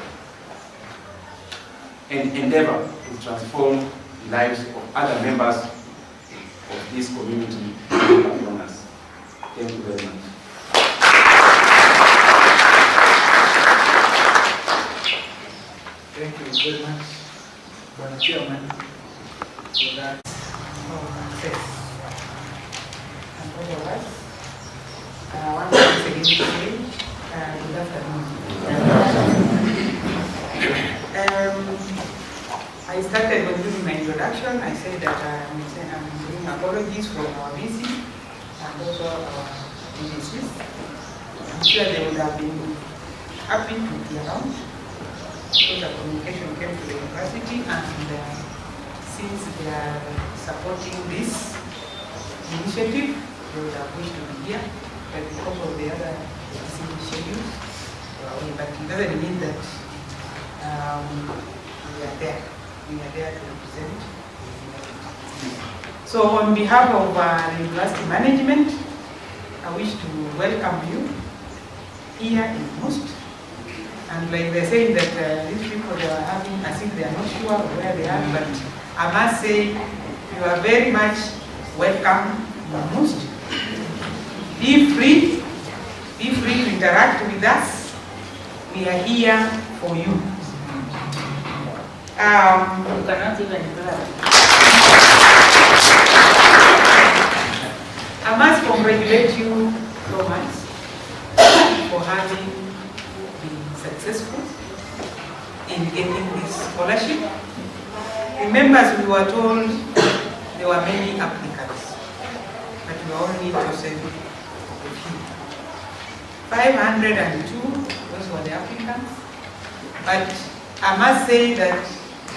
[SPEAKER 11] and endeavor to transform the lives of other members of this community around us. Thank you very much.
[SPEAKER 8] Thank you very much, Madam Chairman, for that Acces.
[SPEAKER 6] And all of us, once again to say, good afternoon. I started when doing my introduction. I said that I'm doing apologies for our busy and also our businesses. I'm sure they would have been happy to be around. So the communication came to the university, and since they are supporting this initiative, they would have wished to be here, but because of the other schedules, but it doesn't mean that we are there. We are there to represent. So on behalf of the university management, I wish to welcome you here in Most. And like they're saying that these people they are having, I think they are not sure of where they are, but I must say you are very much welcome in Most. Be free to interact with us. We are here for you. You cannot even I must congratulate you so much for having been successful in getting this scholarship. Remember, as we were told, there were many applicants, but we only chosen a few. 502, those were the applicants, but I must say that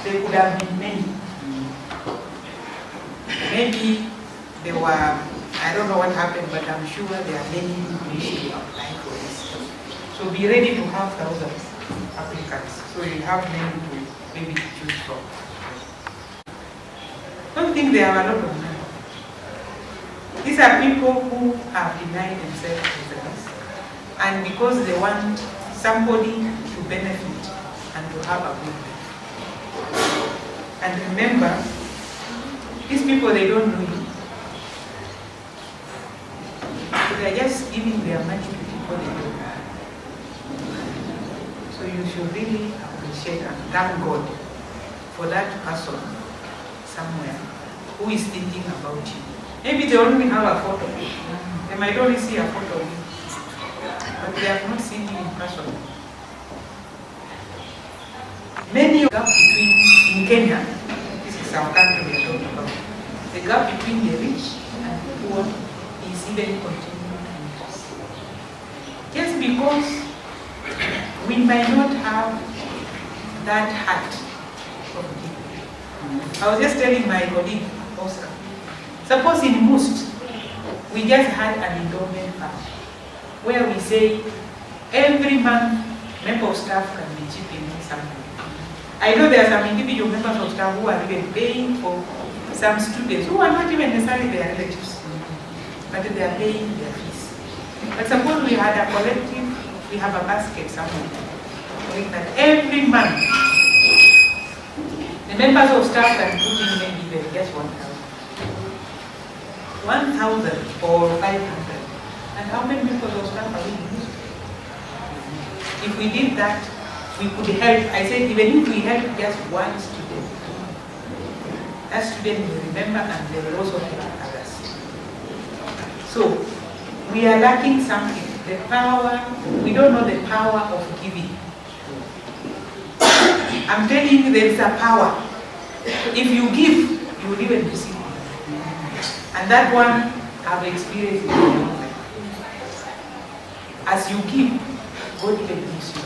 [SPEAKER 6] there could have been many. Maybe there were, I don't know what happened, but I'm sure there are many who wish to apply for this. So be ready to have thousands of applicants. So you have many to maybe choose from. Don't think they have a lot of money. These are people who have denied themselves residence, and because they want somebody to benefit and to have a good life. And remember, these people, they don't know you. They are just giving their money to people they don't know. So you should really appreciate and thank God for that person somewhere who is thinking about you. Maybe they only have a photo. They might only see a photo of you, but they have not seen you in person. Many of the gap between, in Kenya, this is our country we are talking about, the gap between the rich and the poor is even continuing to increase. Just because we might not have that heart of giving. I was just telling my colleague, Oscar, suppose in Most, we just had an endowment fund where we say every month member of staff can be chipping in something. I know there are some individual members of staff who are even paying for some students who are not even necessarily their relatives, but they are paying their fees. But suppose we had a collective, we have a basket somewhere, knowing that every month the members of staff can put in maybe just 1,000. 1,000 or 500. And how many members of staff are we using? If we did that, we could help. I said, even if we help just one student, that student will remember and they will also help others. So, we are lacking something. The power, we don't know the power of giving. I'm telling you, there is a power. If you give, you will even receive. And that one I've experienced in my own life. As you give, God even gives you.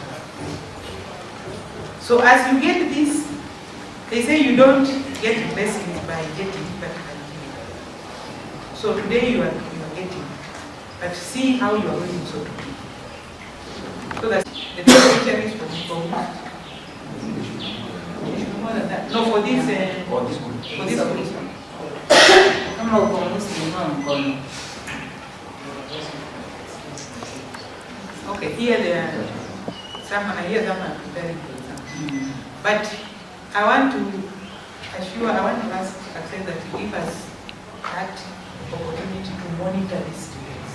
[SPEAKER 6] So as you get this, they say you don't get blessings by getting, but by giving. So today you are getting, but see how you are going also to give. So that the picture is for more than that. No, for this. For this one.
[SPEAKER 10] Kama uko Muslim mkono.
[SPEAKER 6] Okay, here there are some, I hear some are preparing for exam. But I want to ask Acces that to give us that opportunity to monitor these students.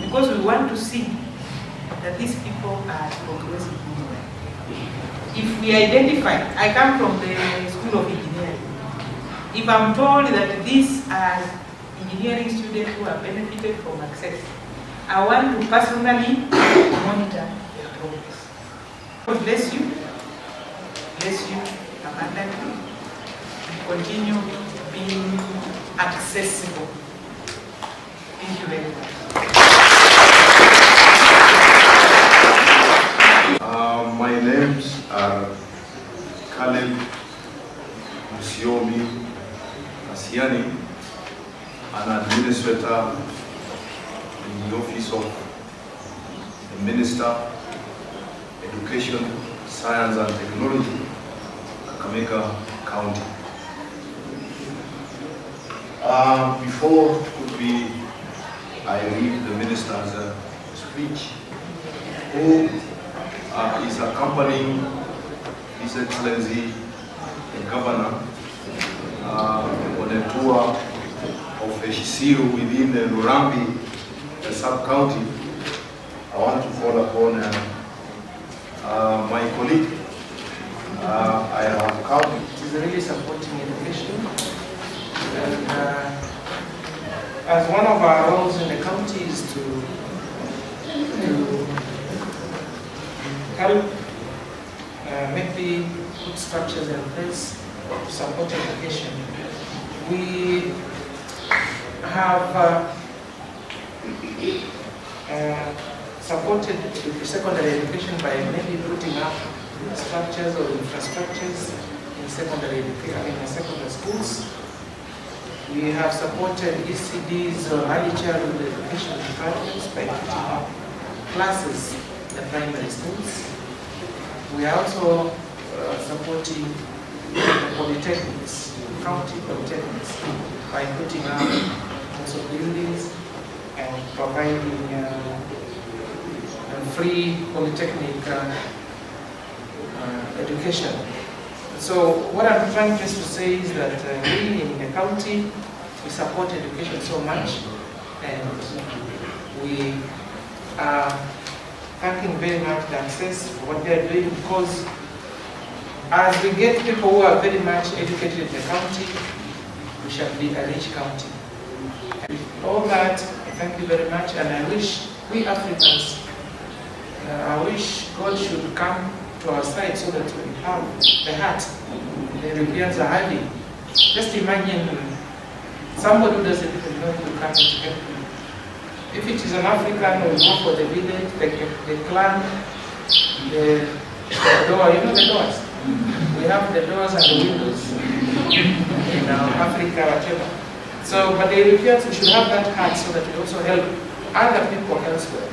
[SPEAKER 6] Because we want to see that these people are progressing well. If we identify, I come from the School of Engineering. If I'm told that these are engineering students who have benefited from Acces, I want to personally monitor their progress. God bless you abundantly. Continue being accessible. Thank you very much.
[SPEAKER 12] My names are Caleb Musiomi Asiani, an administrator in the office of the Minister, Education, Science and Technology, Kakamega County. Before I read the Minister's speech, who is accompanying His Excellency the Governor on a tour of Eshisiru within the Lurambi sub-county, I want to call upon my colleague. I have come.
[SPEAKER 4] It is really supporting education. And as one of our roles in the county is to help make the good structures in place to support education. We have supported the secondary education by maybe putting up structures or infrastructures in secondary education, in secondary schools. We have supported ECDs or early childhood education departments by putting up classes in the primary schools. We are also supporting the polytechnics, county polytechnics, by putting up also buildings and providing free polytechnic education. So what I'm trying just to say is that we in the county, we support education so much, and we are thanking very much the Acces for what they are doing, because as we get people who are very much educated in the county, we shall be a rich county. With all that, I thank you very much, and I wish we Africans, I wish God should come to our side so that we have the heart the Europeans are having. Just imagine somebody who doesn't even know who comes to help you. If it is an African, we go for the village, the clan, the door, you know the doors? We have the doors and the windows in Africa, whatever. So, but the Europeans, we should have that heart so that we also help other people elsewhere.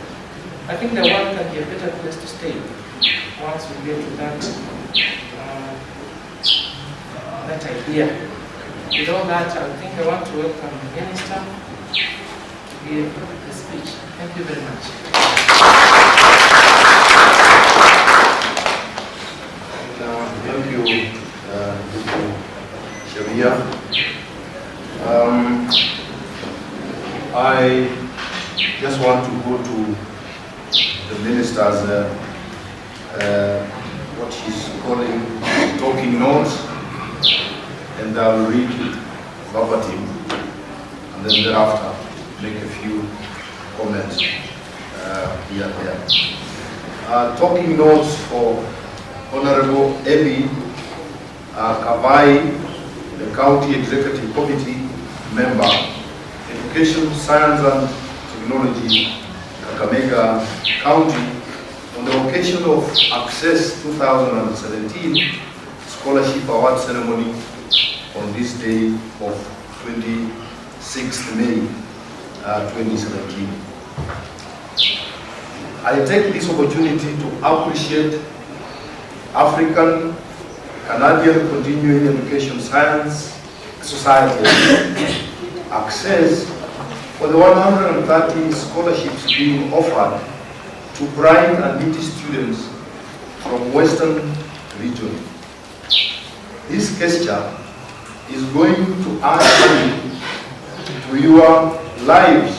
[SPEAKER 4] I think the world can be a better place to stay once we get to that idea. With all that, I think I want to welcome the Minister to give the speech. Thank you very much.
[SPEAKER 12] Thank you, Shavia. I just want to go to the Minister's what she's calling talking notes, and I'll read verbatim, and then thereafter make a few comments here and there. Talking notes for Honorable Ebi Kavai, the County Executive Committee member, Education, Science and Technology, Kakamega County, on the occasion of Acces 2017 Scholarship Award Ceremony on this day of 26th May 2017. I take this opportunity to appreciate African Canadian Continuing Education Science society, Acces, for the 130 scholarships being offered to bright and needy students from Western region. This gesture is going to add value to your lives,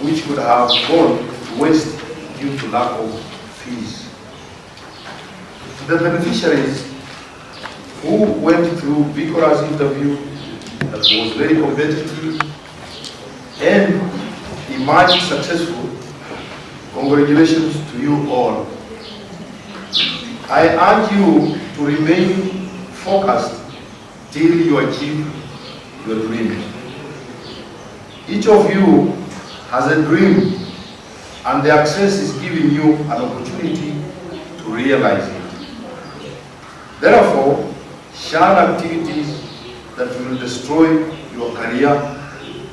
[SPEAKER 12] which would have gone to waste due to lack of fees. To the beneficiaries who went through vigorous interview that was very competitive and emerged successful, congratulations to you all. I urge you to remain focused till you achieve your dreams. Each of you has a dream, and the Acces is giving you an opportunity to realize it. Therefore, shun activities that will destroy your career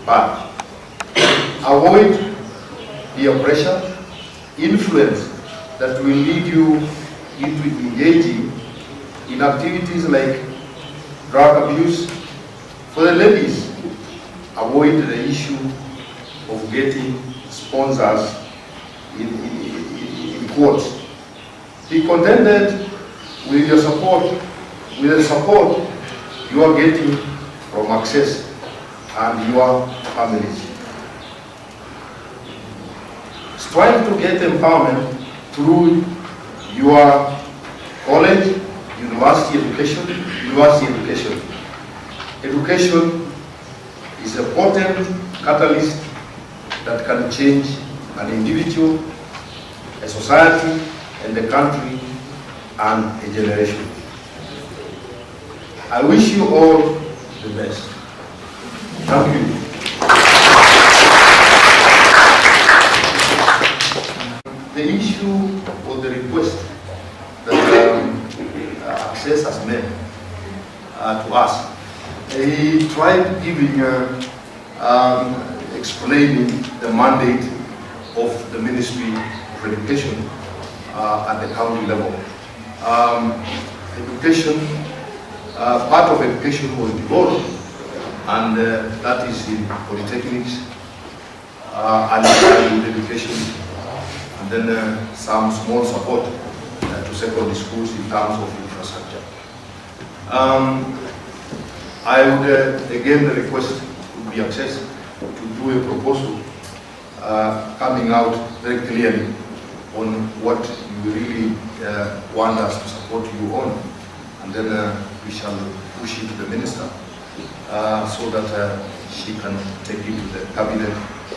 [SPEAKER 12] path. Avoid peer pressure, influence that will lead you into engaging in activities like drug abuse. For the ladies, avoid the issue of getting sponsors in quotes. Be contented with your support, with the support you are getting from Acces and your families. Strive to get empowerment through your college, university education. Education is a potent catalyst that can change an individual, a society, and a country, and a generation. I wish you all the best. Thank you. The issue or the request that Acces has made to us, he tried giving, explaining the mandate of the Ministry of Education at the county level. Education, part of education was devolved, and that is in polytechnics, and education, and then some small support to secondary schools in terms of infrastructure. I would again request to be Acces to do a proposal coming out very clearly on what you really want us to support you on, and then we shall push it to the minister so that she can take it to the cabinet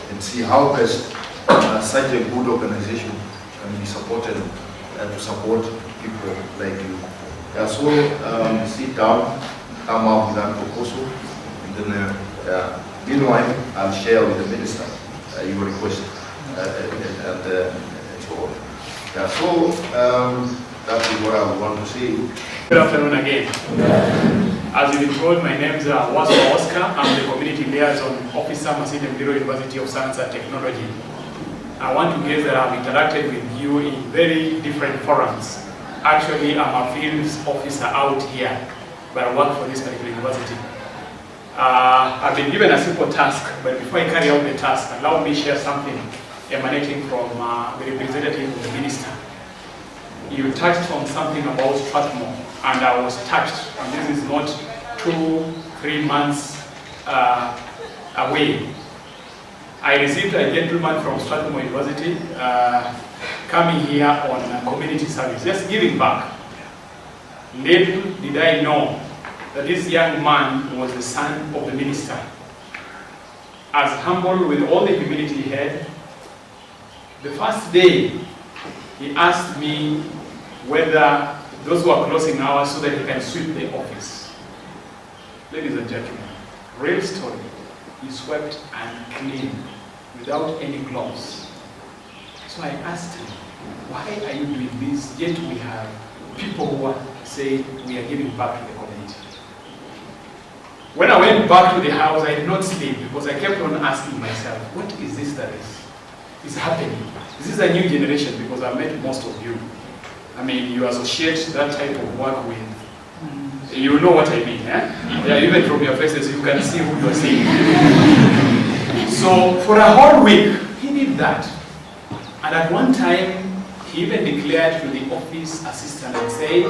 [SPEAKER 12] and see how best such a good organization can be supported to support people like you. So sit down, come up with that proposal, and then meanwhile I'll share with the minister your request and so on. So that is what I would want to say.
[SPEAKER 13] Good afternoon again. As you've been told, my name is Oscar. I'm the Community Liaison Officer, Masinde, Muliro University of Science and Technology. I want to guess that I've interacted with you in very different forums. Actually, I'm a field officer out here, but I work for this particular university. I've been given a simple task, but before I carry out the task, allow me to share something emanating from the representative of the minister. You touched on something about Strathmore, and I was touched, and this is not 2-3 months away. I received a gentleman from Strathmore University coming here on community service, just giving back. Little did I know that this young man was the son of the minister. As humble with all the humility he had, the first day he asked me whether those who are closing hours so that he can sweep the office. Ladies and gentlemen, real story. He swept and cleaned without any gloves. So I asked him, why are you doing this? Yet we have people who are saying we are giving back to the community. When I went back to the house, I did not sleep because I kept on asking myself, what is this that is happening? This is a new generation, because I met most of you. I mean, you associate that type of work with You know what I mean, eh? Yeah, even from your faces, you can see who you're seeing. So for a whole week, he did that. And at one time, he even declared to the office assistant and said,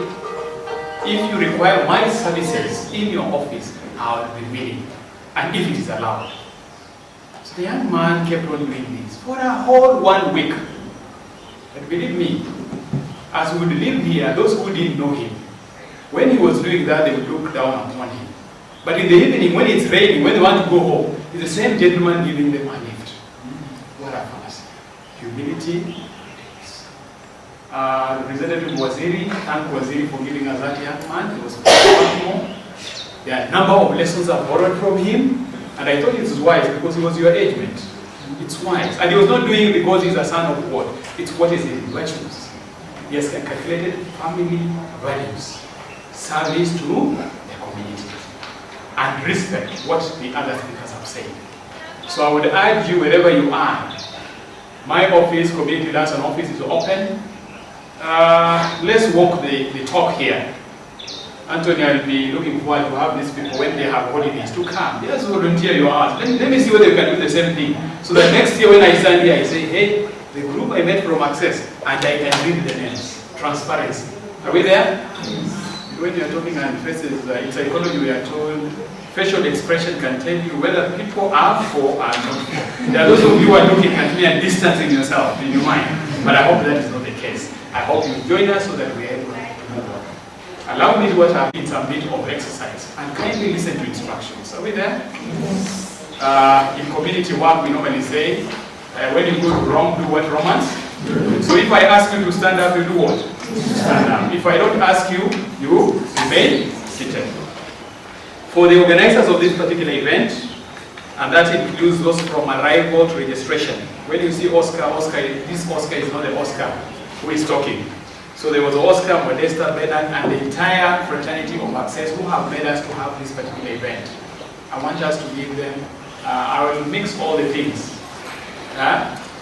[SPEAKER 13] if you require my services in your office, I'll be willing, and if it is allowed. So the young man kept on doing this for a whole 1 week. And believe me, as we would live here, those who didn't know him, when he was doing that, they would look down upon him. But in the evening, when it's raining, when they want to go home, it's the same gentleman giving them a lift. What a fantasy. Humility. Representative Waziri, thank Waziri for giving us that young man. He was more. There are a number of lessons I've borrowed from him, and I thought it was wise because he was your age mate. It's wise. And he was not doing it because he's a son of God. It's what is in virtues. He has calculated family values, service to the community, and respect what the other speakers have said. So I would urge you, wherever you are, my office, Community Liaison Office, is open. Let's walk the talk here. Anthony, I'll be looking forward to have these people when they have holidays to come. Just volunteer your hours. Let me see whether you can do the same thing. So that next year when I stand here, I say, hey, the group I met from Acces, and I can read the names. Transparency. Are we there? When you're talking on faces, in psychology we are told facial expression can tell you whether people are for or not for. There are those of you who are looking at me and distancing yourself in your mind. But I hope that is not the case. I hope you join us so that we are able to move on. Allow me to what have been some bit of exercise and kindly listen to instructions. Are we there? In community work, we normally say, when you go wrong, do what, Romans? So if I ask you to stand up, you do what? Stand up. If I don't ask you, you remain seated. For the organizers of this particular event, and that includes those from arrival to registration. When you see Oscar, this Oscar is not the Oscar who is talking. So there was Oscar, Modesta, Bernard, and the entire fraternity of Acces who have made us to have this particular event. I want us to give them, I will mix all the things.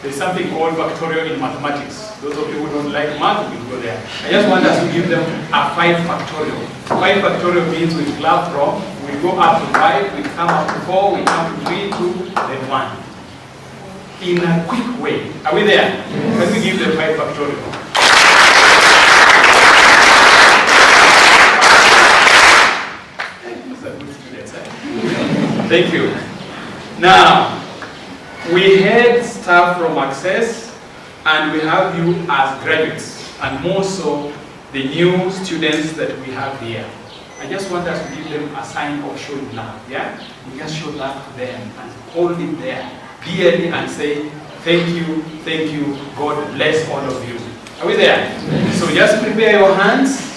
[SPEAKER 13] There's something called factorial in mathematics. Those of you who don't like math, will go there. I just want us to give them a 5 factorial. 5 factorial means we clap from, we go up to 5, we come up to 4, we come to 3, 2, then 1. In a quick way. Are we there? Can we give them 5 factorial? Thank you. Now, we had staff from Acces, and we have you as graduates, and more so the new students that we have here. I just want us to give them a sign of showing love, yeah? We just show love to them and hold it there dearly and say, thank you, God bless all of you. Are we there? So just prepare your hands.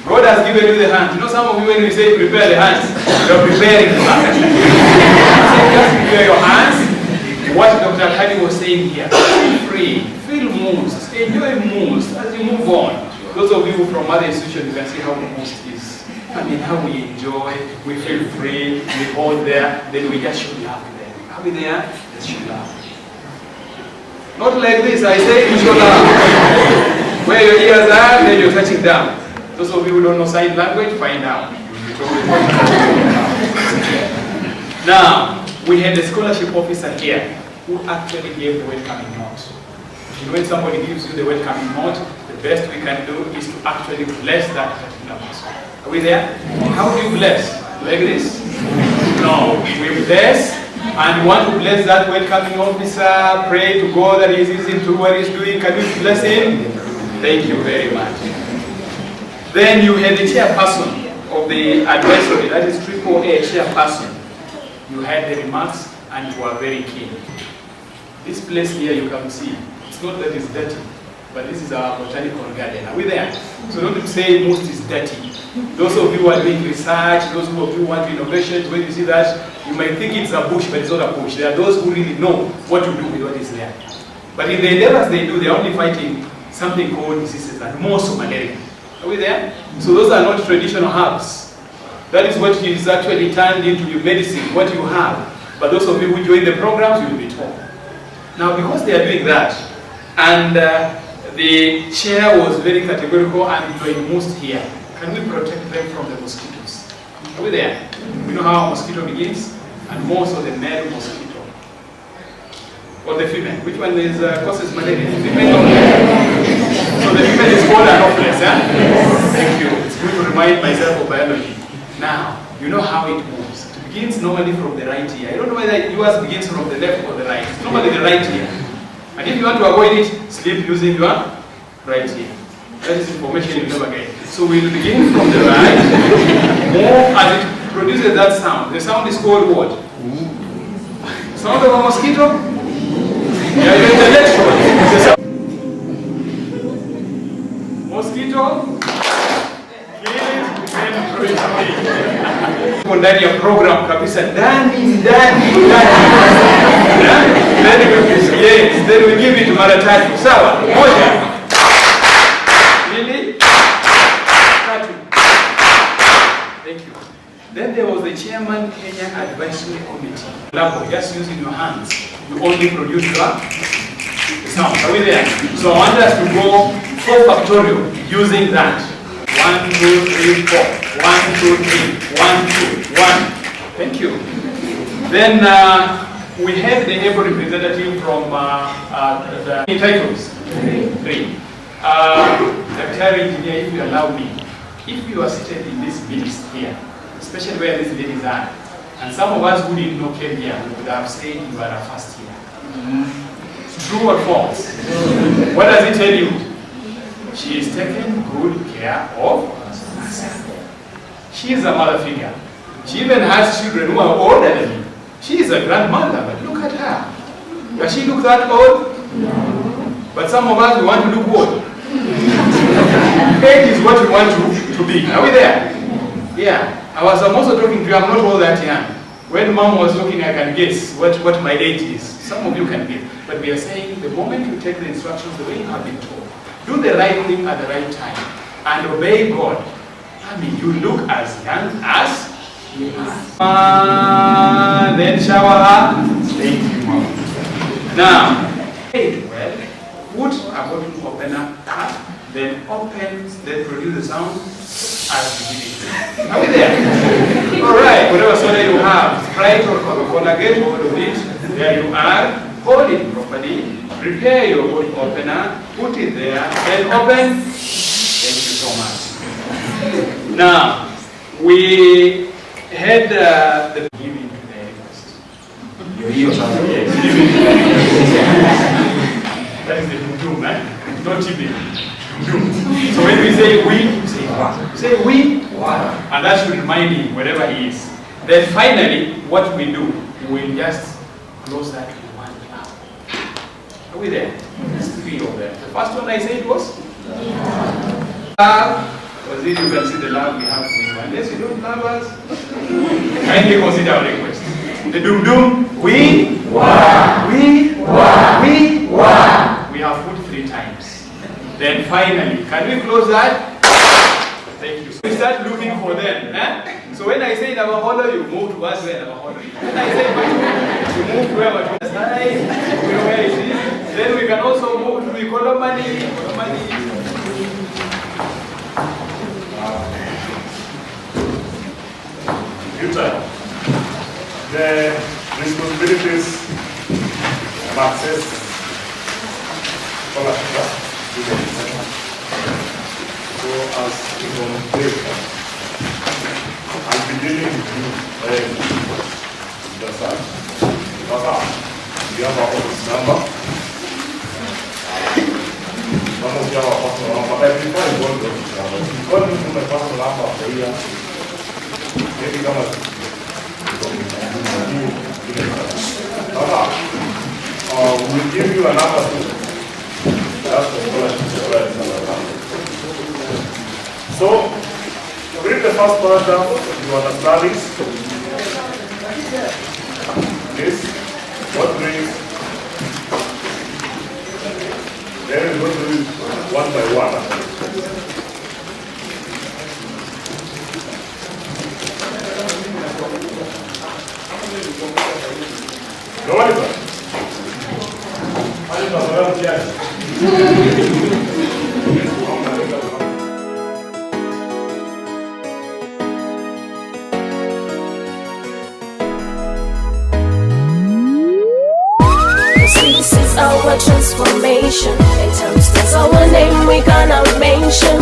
[SPEAKER 13] God has given you the hands. You know, some of you, when we say prepare the hands, you're preparing the hands. So just prepare your hands. What Dr. Kadi was saying here, feel free, feel moved, enjoy moves as you move on. Those of you from other institutions, you can see how most is. I mean, how we enjoy, we feel free, we hold there, then we just show love to them. Are we there? Let's show love. Not like this, I say you show love. Where your ears are, then you're touching down. Those of you who don't know sign language, find out. Now, we had a scholarship officer here who actually gave the welcoming note. And when somebody gives you the welcoming note, the best we can do is to actually bless that particular person. Are we there? How do you bless? Like this? No. We bless, and we want to bless that welcoming officer, pray to God that He's easy to what He's doing. Can we bless him? Thank you very much. Then you had the chairperson of the advisory, that is AAA chairperson. You had the remarks and you were very keen. This place here you can see, it's not that it's dirty, but this is our botanical garden. Are we there? So don't say most is dirty. Those of you who are doing research, those of you who want innovations, when you see that, you might think it's a bush, but it's not a bush. There are those who really know what to do with what is there. But in the endeavors they do, they're only fighting something called diseases, and more so malaria. Are we there? So those are not traditional herbs. That is what is actually turned into your medicine, what you have. But those of you who join the programs, you will be told. Now, because they are doing that, and the chair was very categorical and doing most here, can we protect them from the mosquito? Are we there? We know how a mosquito begins, and more so the male mosquito. Or the female. Which one is causes malaria? The female or the male? So the female is called anopheles, eh? Thank you. It's good to remind myself of biology. Now, you know how it moves. It begins normally from the right ear. I don't know whether yours begins from the left or the right. It's normally the right ear. And if you want to avoid it, sleep using your right ear. That is information you never get. So we'll begin from the right. As it produces that sound. The sound is called what? Sound of a mosquito? Yeah, you're intellectual. The sound. Mosquito? Ndani ya program kabisa ndani. Then we give it mara tatu. Sawa? Moja. Mbili. Tatu. Thank you. Then there was the chairman Kenya Advisory Committee. Level, just using your hands. You only produce your sound. Are we there? So I want us to go 4 factorial using that. 1, 2, 3, 4. 1, 2, 3. 1, 2, 1. Thank you. Then we have the able representative from the titles. 3. Dr. Engineer, if you allow me, if you are seated in this midst here, especially where these ladies are, and some of us who didn't know came here, we would have said you are a first year. True or false? What does it tell you? She is taking good care of herself. She is a mother figure. She even has children who are older than me. She is a grandmother, but look at her. Does she look that old? No. But some of us, we want to look old. Age is what we want to be. Are we there? Yeah. I'm also talking to you, I'm not all that young. When mom was talking, I can guess what my age is. Some of you can guess. But we are saying the moment you take the instructions the way you have been told, do the right thing at the right time, and obey God. I mean, you look as young as you are. Then shower her. Thank you, mom. Now, well, put a bottle opener up, then opens, then produce the sound as you did it. Are we there? Alright, whatever soda you have, Sprite or Coca-Cola, get hold of it. There you are. Hold it properly. Prepare your bottle opener. Put it there. Then open. Thank you so much. Now, we had the giving to the request. You hear something? Yes. That is the doom, eh? Not TV. So when we say we, say we, and that should remind him wherever he is. Then finally, what we do, we will just close that to one love. Are we there? There's 3 of them. The first one I said was love. Because then you can see the love we have for you. Unless you don't love us, kindly consider our request. The doom doom, we, we have put 3 times. Then finally, can we close that? Thank you. So we start looking for them. Eh? So when I say Navaholo, you move to us where Navaholo is. When I say Matu, you move to where Matu is. Where it is. Then we can also move to Ikolomani.
[SPEAKER 14] Future. The responsibilities of Acces scholarship. So as economic, I'll be dealing with you understand? We have our office number. Sometimes we have our personal number. But before I go to the office number, call me to my personal number for you. Maybe come and we'll give you a number too. That's the scholarship. So, to read the first paragraph, you understand this. This, what brings, then we're going to do it one by one. No one
[SPEAKER 1] our transformation. In times there's our name we gonna mention,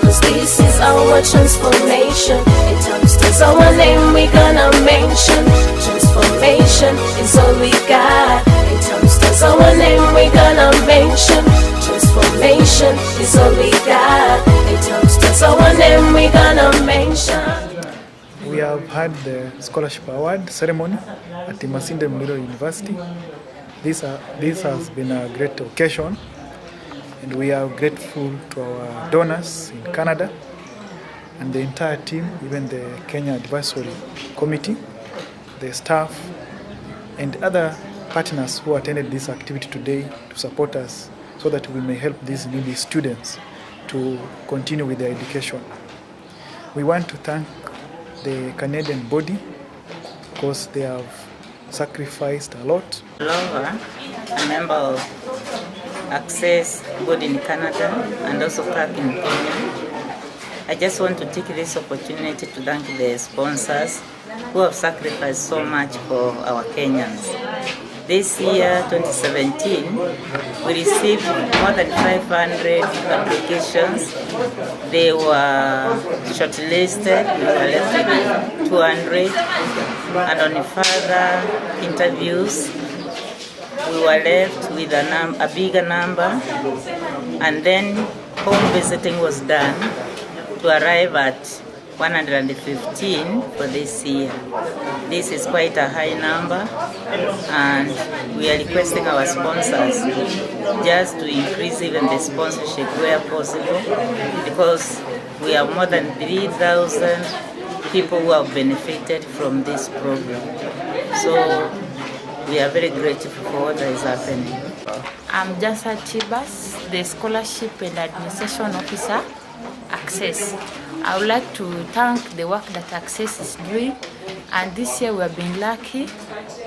[SPEAKER 1] cause this is our transformation. In times there's our name we gonna mention. Transformation is all we got. In times there's our name we gonna mention. Transformation is all we got. In times there's our name we gonna mention.
[SPEAKER 8] We have had the scholarship award ceremony at the Masinde Muliro University. This has been a great occasion, and we are grateful to our donors in Canada and the entire team, even the Kenya Advisory Committee, the staff, and other partners who attended this activity today to support us so that we may help these needy students to continue with their education. We want to thank the Canadian body because they have sacrificed a lot.
[SPEAKER 15] Laura, a member of Acces board in Canada and also CAC in Kenya. I just want to take this opportunity to thank the sponsors who have sacrificed so much for our Kenyans. This year, 2017, we received more than 500 applications. They were shortlisted, we were left with 200, and on further interviews, we were left with a bigger number, and then home visiting was done to arrive at 115 for this year. This is quite a high number, and we are requesting our sponsors just to increase even the sponsorship where possible, because we have more than 3,000 people who have benefited from this program. So we are very grateful for what is happening.
[SPEAKER 16] I'm Jasa Chibas, the Scholarship and Administration Officer, Acces. I would like to thank the work that Acces is doing, and this year we have been lucky.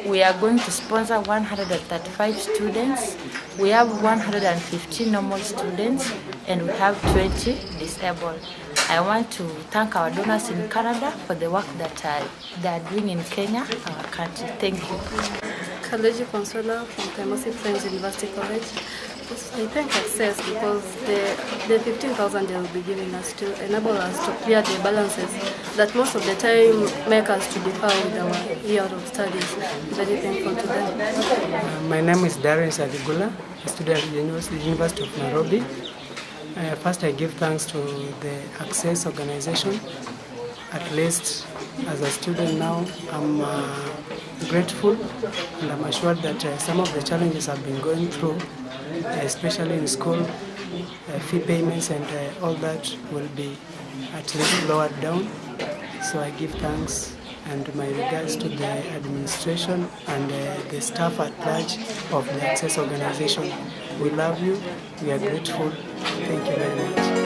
[SPEAKER 16] We are going to sponsor 135 students. We have 115 normal students, and we have 20 disabled. I want to thank our donors in Canada for the work that they are doing in Kenya, our country. Thank you.
[SPEAKER 17] Kaleji Consola from Temosi Friends University College. I thank Acces because the 15,000 they will be giving us to enable us to clear the balances that most of the time make us to defer with our year of studies. Very thankful to them.
[SPEAKER 18] My name is Darius Adigula, a student at the University of Nairobi. First, I give thanks to the Acces organization. At least as a student now, I'm grateful, and I'm assured that some of the challenges I've been going through, especially in school, fee payments and all that will be at least lowered down. So I give thanks and my regards to the administration and the staff at large of the Acces organization. We love you. We are grateful. Thank you very much.